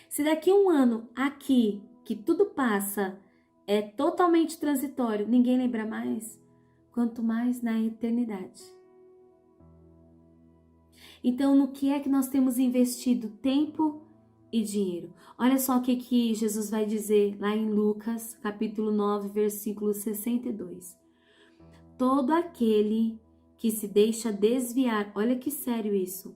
Se daqui a um ano aqui, que tudo passa, é totalmente transitório, ninguém lembra mais, quanto mais na eternidade. Então, no que é que nós temos investido tempo e dinheiro? Olha só o que Jesus vai dizer lá em Lucas, capítulo 9, versículo 62. Todo aquele que se deixa desviar, olha que sério isso,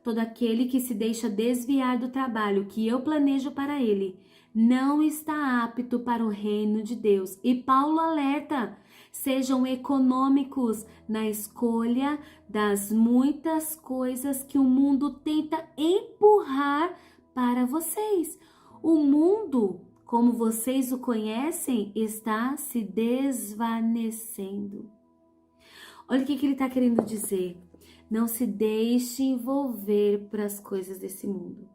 todo aquele que se deixa desviar do trabalho que eu planejo para ele, não está apto para o reino de Deus. E Paulo alerta, sejam econômicos na escolha das muitas coisas que o mundo tenta empurrar para vocês. O mundo, como vocês o conhecem, está se desvanecendo. Olha o que ele está querendo dizer. Não se deixe envolver por as coisas desse mundo.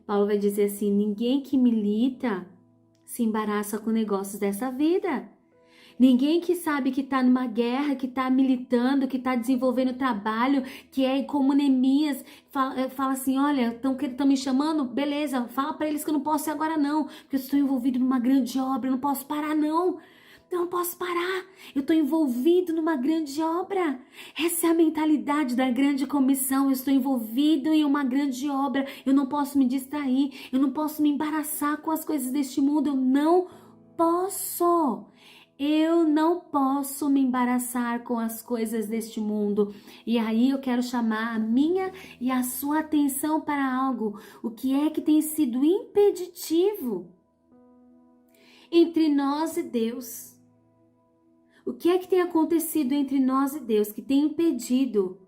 Paulo vai dizer assim, ninguém que milita se embaraça com negócios dessa vida. Ninguém que sabe que está numa guerra, que está militando, que está desenvolvendo trabalho, que é como Neemias, fala assim, olha, estão me chamando, beleza, fala para eles que eu não posso ir agora não, porque eu estou envolvido numa grande obra, eu não posso parar não. Eu não posso parar, eu estou envolvido numa grande obra. Essa é a mentalidade da grande comissão. Eu estou envolvido em uma grande obra. Eu não posso me distrair, eu não posso me embaraçar com as coisas deste mundo. Eu não posso. Eu não posso me embaraçar com as coisas deste mundo. E aí eu quero chamar a minha e a sua atenção para algo. O que é que tem sido impeditivo entre nós e Deus? O que é que tem acontecido entre nós e Deus que tem impedido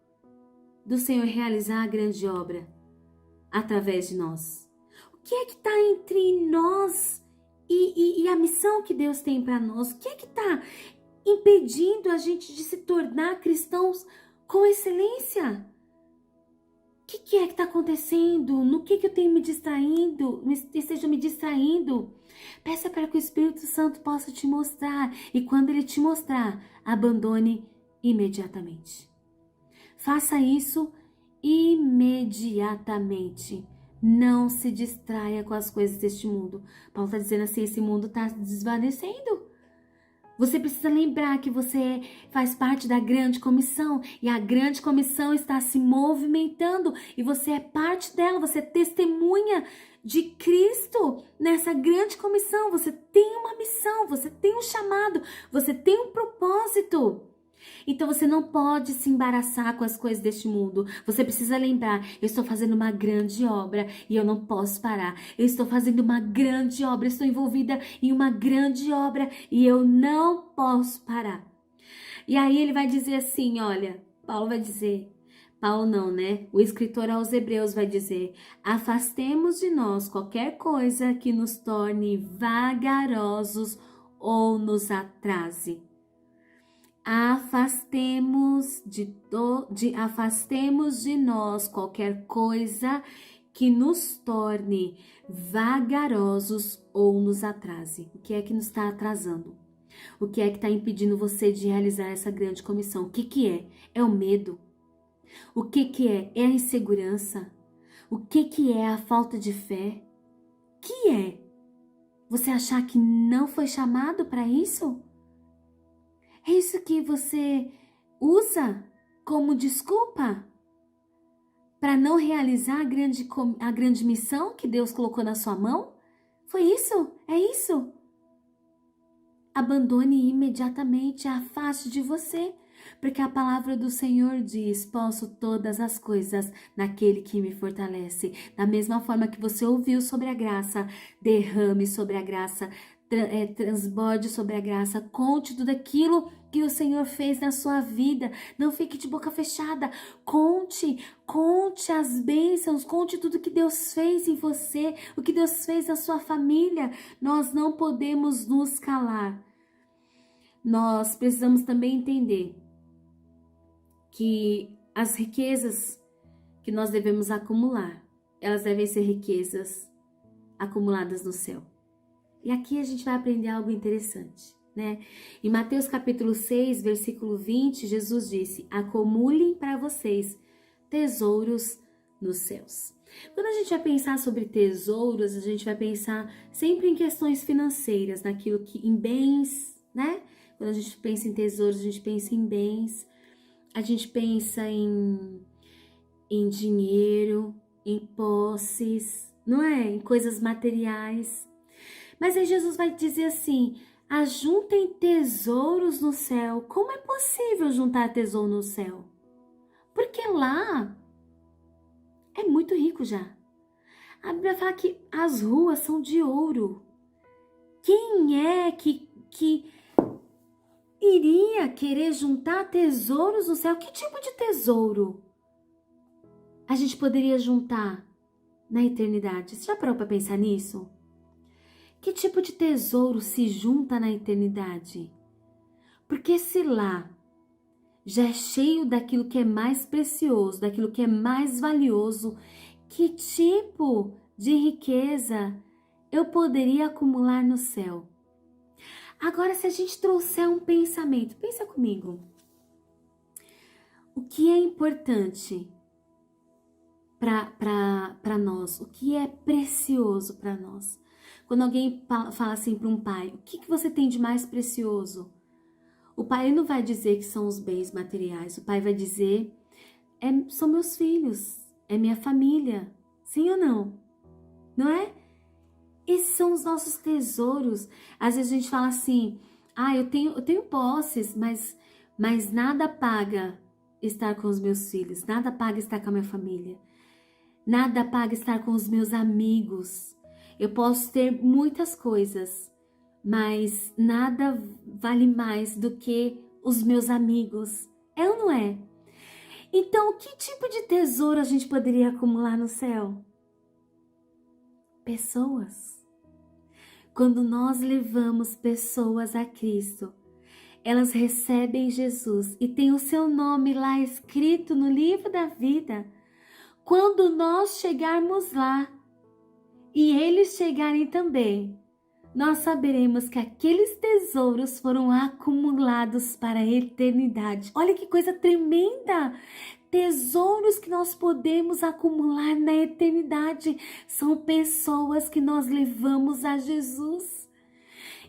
do Senhor realizar a grande obra através de nós? O que é que está entre nós e a missão que Deus tem para nós? O que é que está impedindo a gente de se tornar cristãos com excelência? O que é que está acontecendo? No que eu tenho me distraindo? Esteja me distraindo? Peça para que o Espírito Santo possa te mostrar. E quando ele te mostrar, abandone imediatamente. Faça isso imediatamente. Não se distraia com as coisas deste mundo. Paulo está dizendo assim, esse mundo está desvanecendo. Você precisa lembrar que você faz parte da grande comissão e a grande comissão está se movimentando e você é parte dela, você é testemunha de Cristo nessa grande comissão. Você tem uma missão, você tem um chamado, você tem um propósito. Então você não pode se embaraçar com as coisas deste mundo. Você precisa lembrar, eu estou fazendo uma grande obra e eu não posso parar. Eu estou fazendo uma grande obra, estou envolvida em uma grande obra e eu não posso parar. E aí ele vai dizer assim, olha, Paulo não, né? O escritor aos Hebreus vai dizer, afastemos de nós qualquer coisa que nos torne vagarosos ou nos atrase. Afastemos de nós qualquer coisa que nos torne vagarosos ou nos atrase. O que é que nos está atrasando? O que é que está impedindo você de realizar essa grande comissão? O que é? É o medo? O que é? É a insegurança? O que é a falta de fé? O que é? Você achar que não foi chamado para isso? É isso que você usa como desculpa para não realizar a grande missão que Deus colocou na sua mão? Foi isso? É isso? abandone imediatamente, afaste de você. Porque a palavra do Senhor diz: posso todas as coisas naquele que me fortalece. Da mesma forma que você ouviu sobre a graça, derrame sobre a graça, transborde sobre a graça, conte tudo aquilo que o Senhor fez na sua vida. Não fique de boca fechada. Conte as bênçãos, conte tudo que Deus fez em você, o que Deus fez na sua família. Nós não podemos nos calar. Nós precisamos também entender que as riquezas que nós devemos acumular, elas devem ser riquezas acumuladas no céu. E aqui a gente vai aprender algo interessante, né? Em Mateus capítulo 6, versículo 20, Jesus disse: acumulem para vocês tesouros nos céus. Quando a gente vai pensar sobre tesouros, a gente vai pensar sempre em questões financeiras, naquilo que, em bens, né? Quando a gente pensa em tesouros, a gente pensa em bens. A gente pensa em dinheiro, em posses, não é? Em coisas materiais. Mas aí Jesus vai dizer assim: ajuntem tesouros no céu. Como é possível juntar tesouro no céu? Porque lá é muito rico já. A Bíblia fala que as ruas são de ouro. Quem é que iria querer juntar tesouros no céu? Que tipo de tesouro a gente poderia juntar na eternidade? Você já parou para pensar nisso? Que tipo de tesouro se junta na eternidade? Porque se lá já é cheio daquilo que é mais precioso, daquilo que é mais valioso, que tipo de riqueza eu poderia acumular no céu? Agora, se a gente trouxer um pensamento, pensa comigo. O que é importante para nós? O que é precioso para nós? Quando alguém fala assim para um pai: o que você tem de mais precioso? O pai não vai dizer que são os bens materiais. O pai vai dizer: são meus filhos, é minha família. Sim ou não? Não é? Esses são os nossos tesouros. Às vezes a gente fala assim: eu tenho posses, mas nada paga estar com os meus filhos, nada paga estar com a minha família, nada paga estar com os meus amigos. Eu posso ter muitas coisas, mas nada vale mais do que os meus amigos. É ou não é? Então, que tipo de tesouro a gente poderia acumular no céu? Pessoas. Quando nós levamos pessoas a Cristo, elas recebem Jesus e tem o seu nome lá escrito no livro da vida. Quando nós chegarmos lá e eles chegarem também, nós saberemos que aqueles tesouros foram acumulados para a eternidade. Olha que coisa tremenda! Tesouros que nós podemos acumular na eternidade são pessoas que nós levamos a Jesus.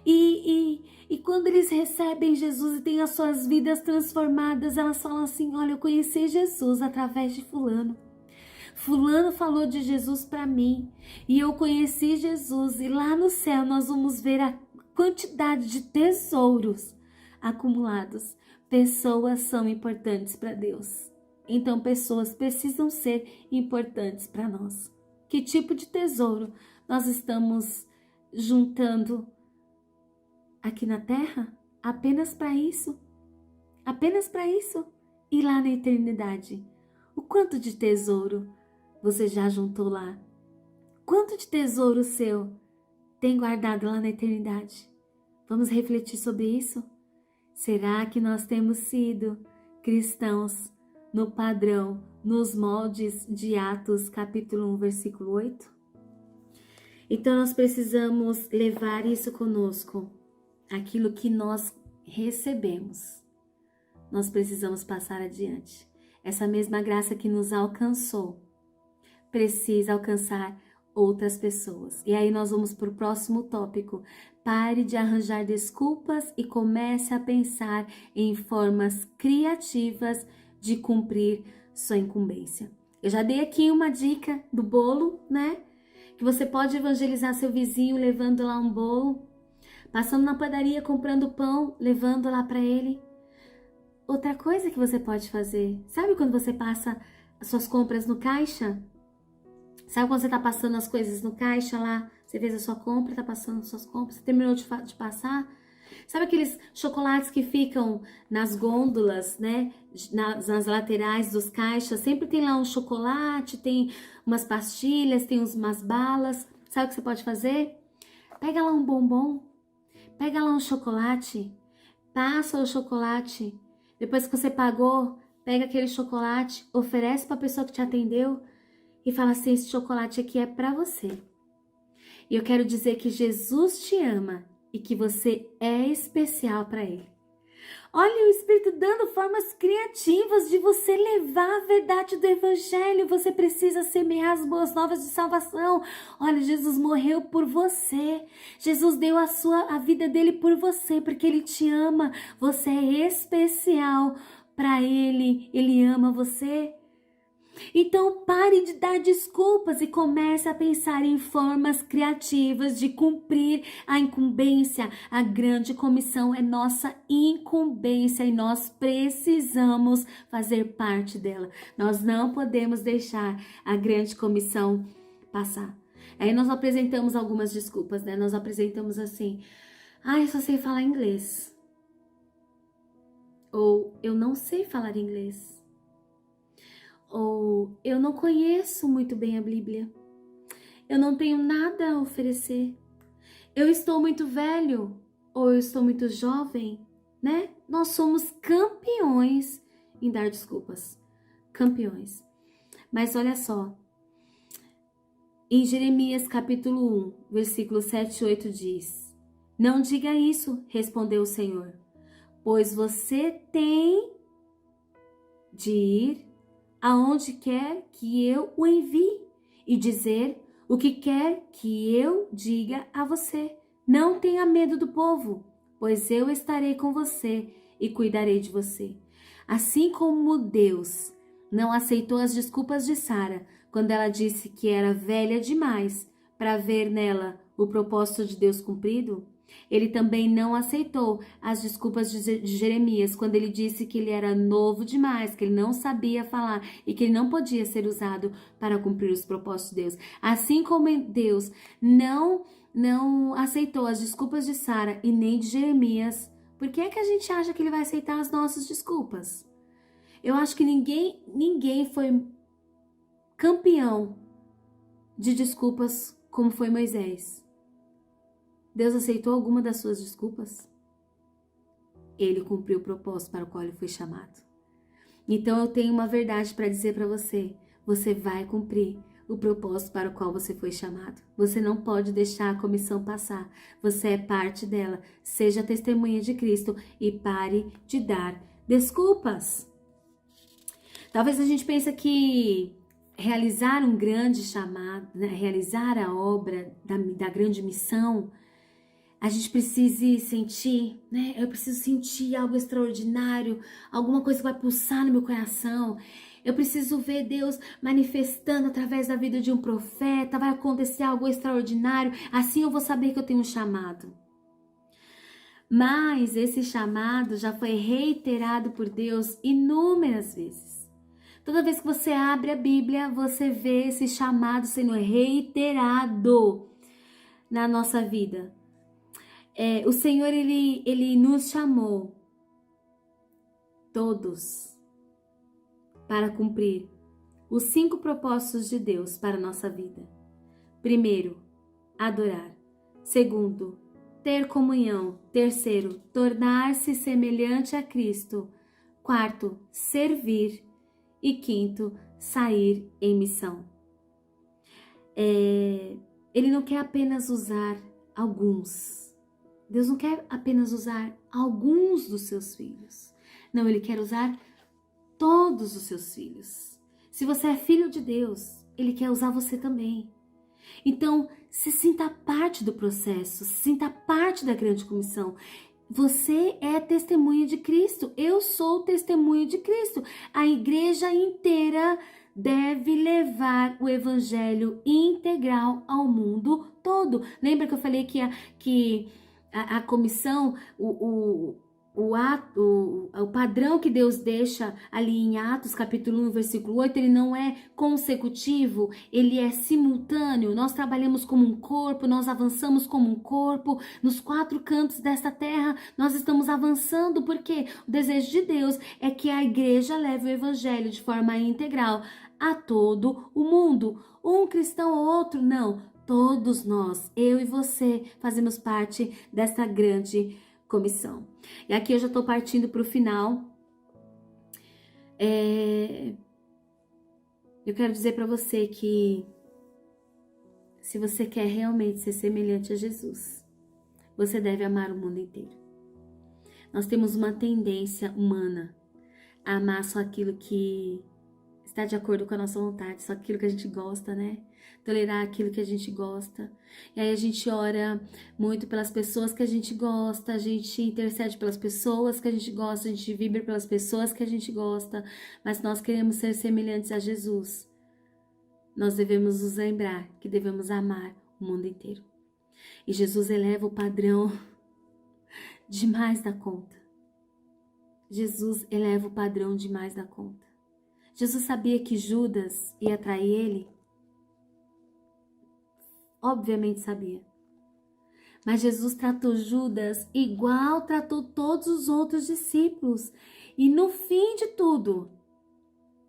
E quando eles recebem Jesus e têm as suas vidas transformadas, elas falam assim: olha, eu conheci Jesus através de fulano. Fulano falou de Jesus para mim e eu conheci Jesus, e lá no céu nós vamos ver a quantidade de tesouros acumulados. Pessoas são importantes para Deus. Então pessoas precisam ser importantes para nós. Que tipo de tesouro nós estamos juntando aqui na terra? Apenas para isso? Apenas para isso? E lá na eternidade? O quanto de tesouro você já juntou lá? Quanto de tesouro seu tem guardado lá na eternidade? Vamos refletir sobre isso? Será que nós temos sido cristãos no padrão, nos moldes de Atos capítulo 1, versículo 8? Então nós precisamos levar isso conosco, aquilo que nós recebemos. Nós precisamos passar adiante. Essa mesma graça que nos alcançou precisa alcançar outras pessoas. E aí nós vamos para o próximo tópico. Pare de arranjar desculpas e comece a pensar em formas criativas de cumprir sua incumbência. Eu já dei aqui uma dica do bolo, né? Que você pode evangelizar seu vizinho levando lá um bolo. passando na padaria, comprando pão, levando lá para ele. Outra coisa que você pode fazer, sabe quando você passa as suas compras no caixa? Sabe quando você tá passando as coisas no caixa lá? Você fez a sua compra, tá passando as suas compras, você terminou de passar? Sabe aqueles chocolates que ficam nas gôndolas, né? Nas laterais dos caixas, sempre tem lá um chocolate, tem umas pastilhas, tem umas balas. Sabe o que você pode fazer? Pega lá um bombom, pega lá um chocolate, passa o chocolate. Depois que você pagou, pega aquele chocolate, oferece para a pessoa que te atendeu e fala assim: esse chocolate aqui é para você. E eu quero dizer que Jesus te ama e que você é especial para Ele. Olha o Espírito dando formas criativas de você levar a verdade do Evangelho. Você precisa semear as boas novas de salvação. Olha, Jesus morreu por você. Jesus deu a vida dele por você, porque Ele te ama. Você é especial para Ele. Ele ama você. Então pare de dar desculpas e comece a pensar em formas criativas de cumprir a incumbência. A grande comissão é nossa incumbência e nós precisamos fazer parte dela. Nós não podemos deixar a grande comissão passar. Aí nós apresentamos algumas desculpas, né? Nós apresentamos assim: eu só sei falar inglês. Ou eu não sei falar inglês. Ou eu não conheço muito bem a Bíblia. Eu não tenho nada a oferecer. Eu estou muito velho. Ou eu estou muito jovem, né? Nós somos campeões em dar desculpas. Campeões. Mas olha só. Em Jeremias capítulo 1, versículo 7 e 8 diz: não diga isso, respondeu o Senhor, pois você tem de ir aonde quer que eu o envie e dizer o que quer que eu diga a você. Não tenha medo do povo, pois eu estarei com você e cuidarei de você. Assim como Deus não aceitou as desculpas de Sara quando ela disse que era velha demais para ver nela o propósito de Deus cumprido, Ele também não aceitou as desculpas de Jeremias quando ele disse que ele era novo demais, que ele não sabia falar e que ele não podia ser usado para cumprir os propósitos de Deus. Assim como Deus não aceitou as desculpas de Sara e nem de Jeremias, por que é que a gente acha que ele vai aceitar as nossas desculpas? Eu acho que ninguém foi campeão de desculpas como foi Moisés. Deus aceitou alguma das suas desculpas? Ele cumpriu o propósito para o qual ele foi chamado. Então eu tenho uma verdade para dizer para você. Você vai cumprir o propósito para o qual você foi chamado. Você não pode deixar a comissão passar. Você é parte dela. Seja testemunha de Cristo e pare de dar desculpas. Talvez a gente pense que realizar um grande chamado, né, realizar a obra da grande missão, a gente precise sentir, né? Eu preciso sentir algo extraordinário, alguma coisa que vai pulsar no meu coração. Eu preciso ver Deus manifestando através da vida de um profeta, vai acontecer algo extraordinário, assim eu vou saber que eu tenho um chamado. Mas esse chamado já foi reiterado por Deus inúmeras vezes. Toda vez que você abre a Bíblia, você vê esse chamado sendo reiterado na nossa vida. O Senhor, Ele nos chamou todos para cumprir os 5 propósitos de Deus para a nossa vida. Primeiro, adorar. Segundo, ter comunhão. Terceiro, tornar-se semelhante a Cristo. Quarto, servir. E quinto, sair em missão. Ele não quer apenas usar alguns. Deus não quer apenas usar alguns dos seus filhos. Não, Ele quer usar todos os seus filhos. Se você é filho de Deus, Ele quer usar você também. Então, se sinta parte do processo, se sinta parte da grande comissão. Você é testemunha de Cristo. Eu sou testemunha de Cristo. A igreja inteira deve levar o evangelho integral ao mundo todo. Lembra que eu falei que a comissão, o padrão que Deus deixa ali em Atos capítulo 1, versículo 8, ele não é consecutivo, ele é simultâneo. Nós trabalhamos como um corpo, nós avançamos como um corpo, nos 4 cantos desta terra, nós estamos avançando, porque o desejo de Deus é que a igreja leve o evangelho de forma integral a todo o mundo. Um cristão ou outro, não. Todos nós, eu e você, fazemos parte dessa grande comissão. E aqui eu já estou partindo para o final. Eu quero dizer para você que se você quer realmente ser semelhante a Jesus, você deve amar o mundo inteiro. Nós temos uma tendência humana a amar só aquilo que está de acordo com a nossa vontade, só aquilo que a gente gosta, né? Tolerar aquilo que a gente gosta. E aí a gente ora muito pelas pessoas que a gente gosta, a gente intercede pelas pessoas que a gente gosta, a gente vibra pelas pessoas que a gente gosta, mas nós queremos ser semelhantes a Jesus. Nós devemos nos lembrar que devemos amar o mundo inteiro. E Jesus eleva o padrão demais da conta. Jesus eleva o padrão demais da conta. Jesus sabia que Judas ia trair ele? Obviamente sabia. Mas Jesus tratou Judas igual tratou todos os outros discípulos. E no fim de tudo,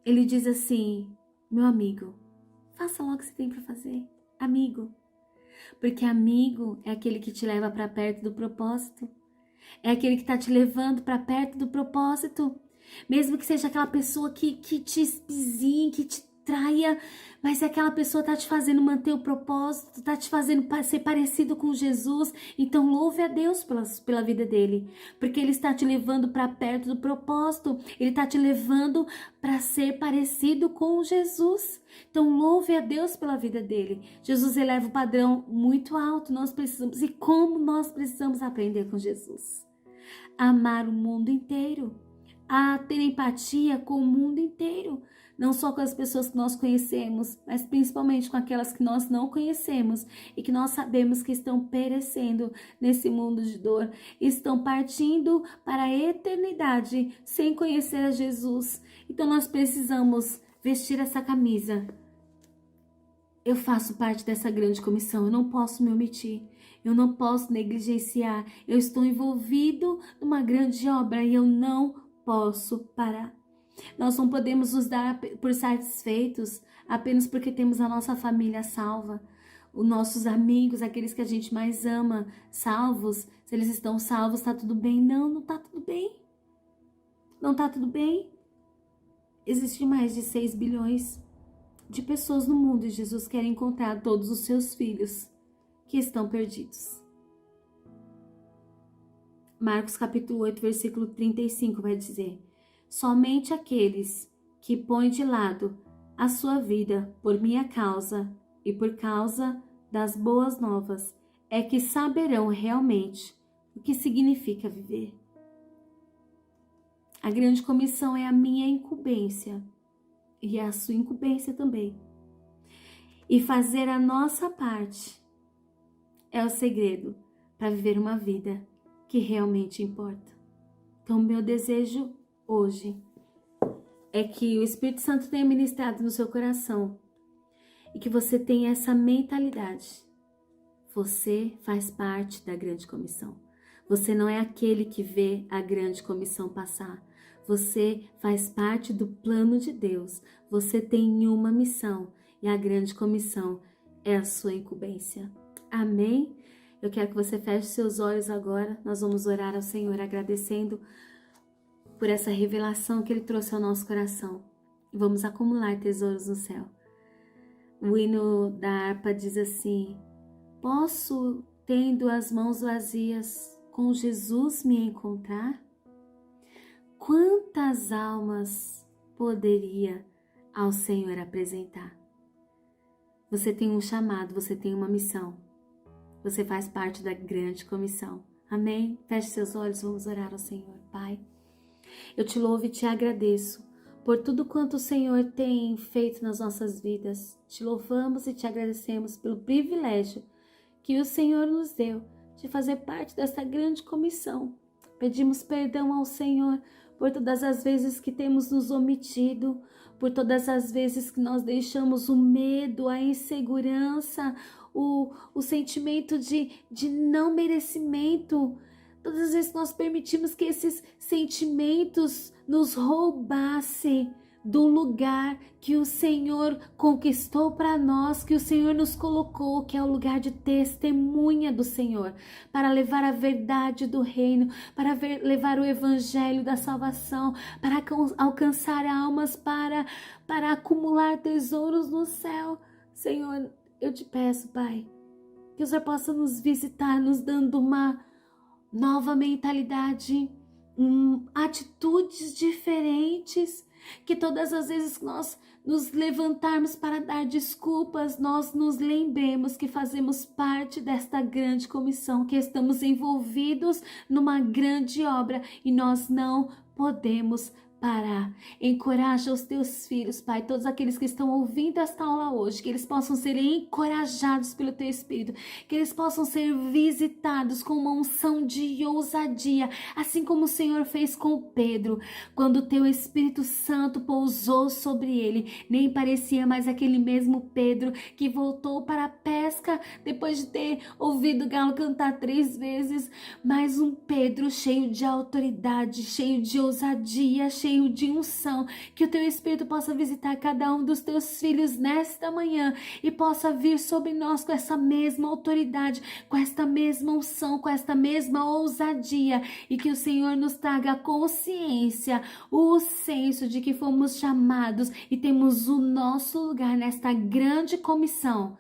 ele diz assim: meu amigo, faça logo o que você tem para fazer. Amigo. Porque amigo é aquele que te leva para perto do propósito. É aquele que está te levando para perto do propósito. Mesmo que seja aquela pessoa que te espizinhe, que te traia, mas se aquela pessoa está te fazendo manter o propósito, está te fazendo ser parecido com Jesus, então louve a Deus pela vida dele, porque ele está te levando para perto do propósito, ele está te levando para ser parecido com Jesus. Então louve a Deus pela vida dele. Jesus eleva o padrão muito alto, nós precisamos, e como nós precisamos aprender com Jesus? Amar o mundo inteiro, a ter empatia com o mundo inteiro, não só com as pessoas que nós conhecemos, mas principalmente com aquelas que nós não conhecemos e que nós sabemos que estão perecendo nesse mundo de dor, estão partindo para a eternidade sem conhecer a Jesus. Então nós precisamos vestir essa camisa. Eu faço parte dessa grande comissão, eu não posso me omitir, eu não posso negligenciar, eu estou envolvido numa grande obra e eu não posso parar. Nós não podemos nos dar por satisfeitos apenas porque temos a nossa família salva, os nossos amigos, aqueles que a gente mais ama, salvos. Se eles estão salvos, tá tudo bem? Não, não tá tudo bem. Não tá tudo bem. Existem mais de 6 bilhões de pessoas no mundo e Jesus quer encontrar todos os seus filhos que estão perdidos. Marcos capítulo 8, versículo 35 vai dizer: somente aqueles que põem de lado a sua vida por minha causa e por causa das boas novas é que saberão realmente o que significa viver. A grande comissão é a minha incumbência e a sua incumbência também. E fazer a nossa parte é o segredo para viver uma vida que realmente importa. Então, meu desejo hoje é que o Espírito Santo tenha ministrado no seu coração e que você tenha essa mentalidade. Você faz parte da grande comissão. Você não é aquele que vê a grande comissão passar. Você faz parte do plano de Deus. Você tem uma missão e a grande comissão é a sua incumbência. Amém? Eu quero que você feche seus olhos agora. Nós vamos orar ao Senhor agradecendo por essa revelação que Ele trouxe ao nosso coração. Vamos acumular tesouros no céu. O hino da harpa diz assim: posso, tendo as mãos vazias, com Jesus me encontrar? Quantas almas poderia ao Senhor apresentar? Você tem um chamado, você tem uma missão. Você faz parte da grande comissão. Amém? Feche seus olhos, vamos orar ao Senhor. Pai, eu te louvo e te agradeço por tudo quanto o Senhor tem feito nas nossas vidas. Te louvamos e te agradecemos pelo privilégio que o Senhor nos deu de fazer parte dessa grande comissão. Pedimos perdão ao Senhor por todas as vezes que temos nos omitido, por todas as vezes que nós deixamos o medo, a insegurança, o sentimento de não merecimento. Todas as vezes que nós permitimos que esses sentimentos nos roubassem do lugar que o Senhor conquistou para nós, que o Senhor nos colocou, que é o lugar de testemunha do Senhor, para levar a verdade do reino, para levar o evangelho da salvação, para alcançar almas, para acumular tesouros no céu. Senhor, eu te peço, Pai, que o Senhor possa nos visitar, nos dando uma nova mentalidade, atitudes diferentes, que todas as vezes que nós nos levantarmos para dar desculpas, nós nos lembremos que fazemos parte desta grande comissão, que estamos envolvidos numa grande obra e nós não podemos parar. Encoraja os teus filhos, Pai, todos aqueles que estão ouvindo esta aula hoje, que eles possam ser encorajados pelo teu Espírito, que eles possam ser visitados com uma unção de ousadia, assim como o Senhor fez com Pedro, quando o teu Espírito Santo pousou sobre ele. Nem parecia mais aquele mesmo Pedro que voltou para a pesca depois de ter ouvido o galo cantar 3 vezes, mas um Pedro cheio de autoridade, cheio de ousadia, cheio de unção. Que o teu Espírito possa visitar cada um dos teus filhos nesta manhã e possa vir sobre nós com essa mesma autoridade, com esta mesma unção, com esta mesma ousadia, e que o Senhor nos traga a consciência, o senso de que fomos chamados e temos o nosso lugar nesta grande comissão,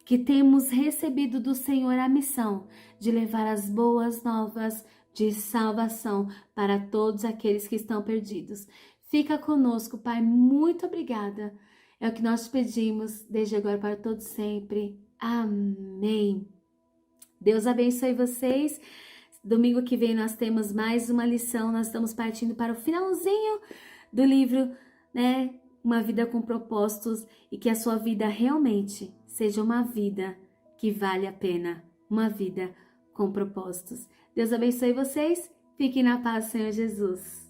que temos recebido do Senhor a missão de levar as boas novas de salvação para todos aqueles que estão perdidos. Fica conosco, Pai, muito obrigada. É o que nós pedimos, desde agora para todos sempre. Amém. Deus abençoe vocês. Domingo que vem nós temos mais uma lição, nós estamos partindo para o finalzinho do livro, né? Uma vida com propósitos, e que a sua vida realmente seja uma vida que vale a pena, uma vida com propósitos. Deus abençoe vocês. Fiquem na paz, Senhor Jesus.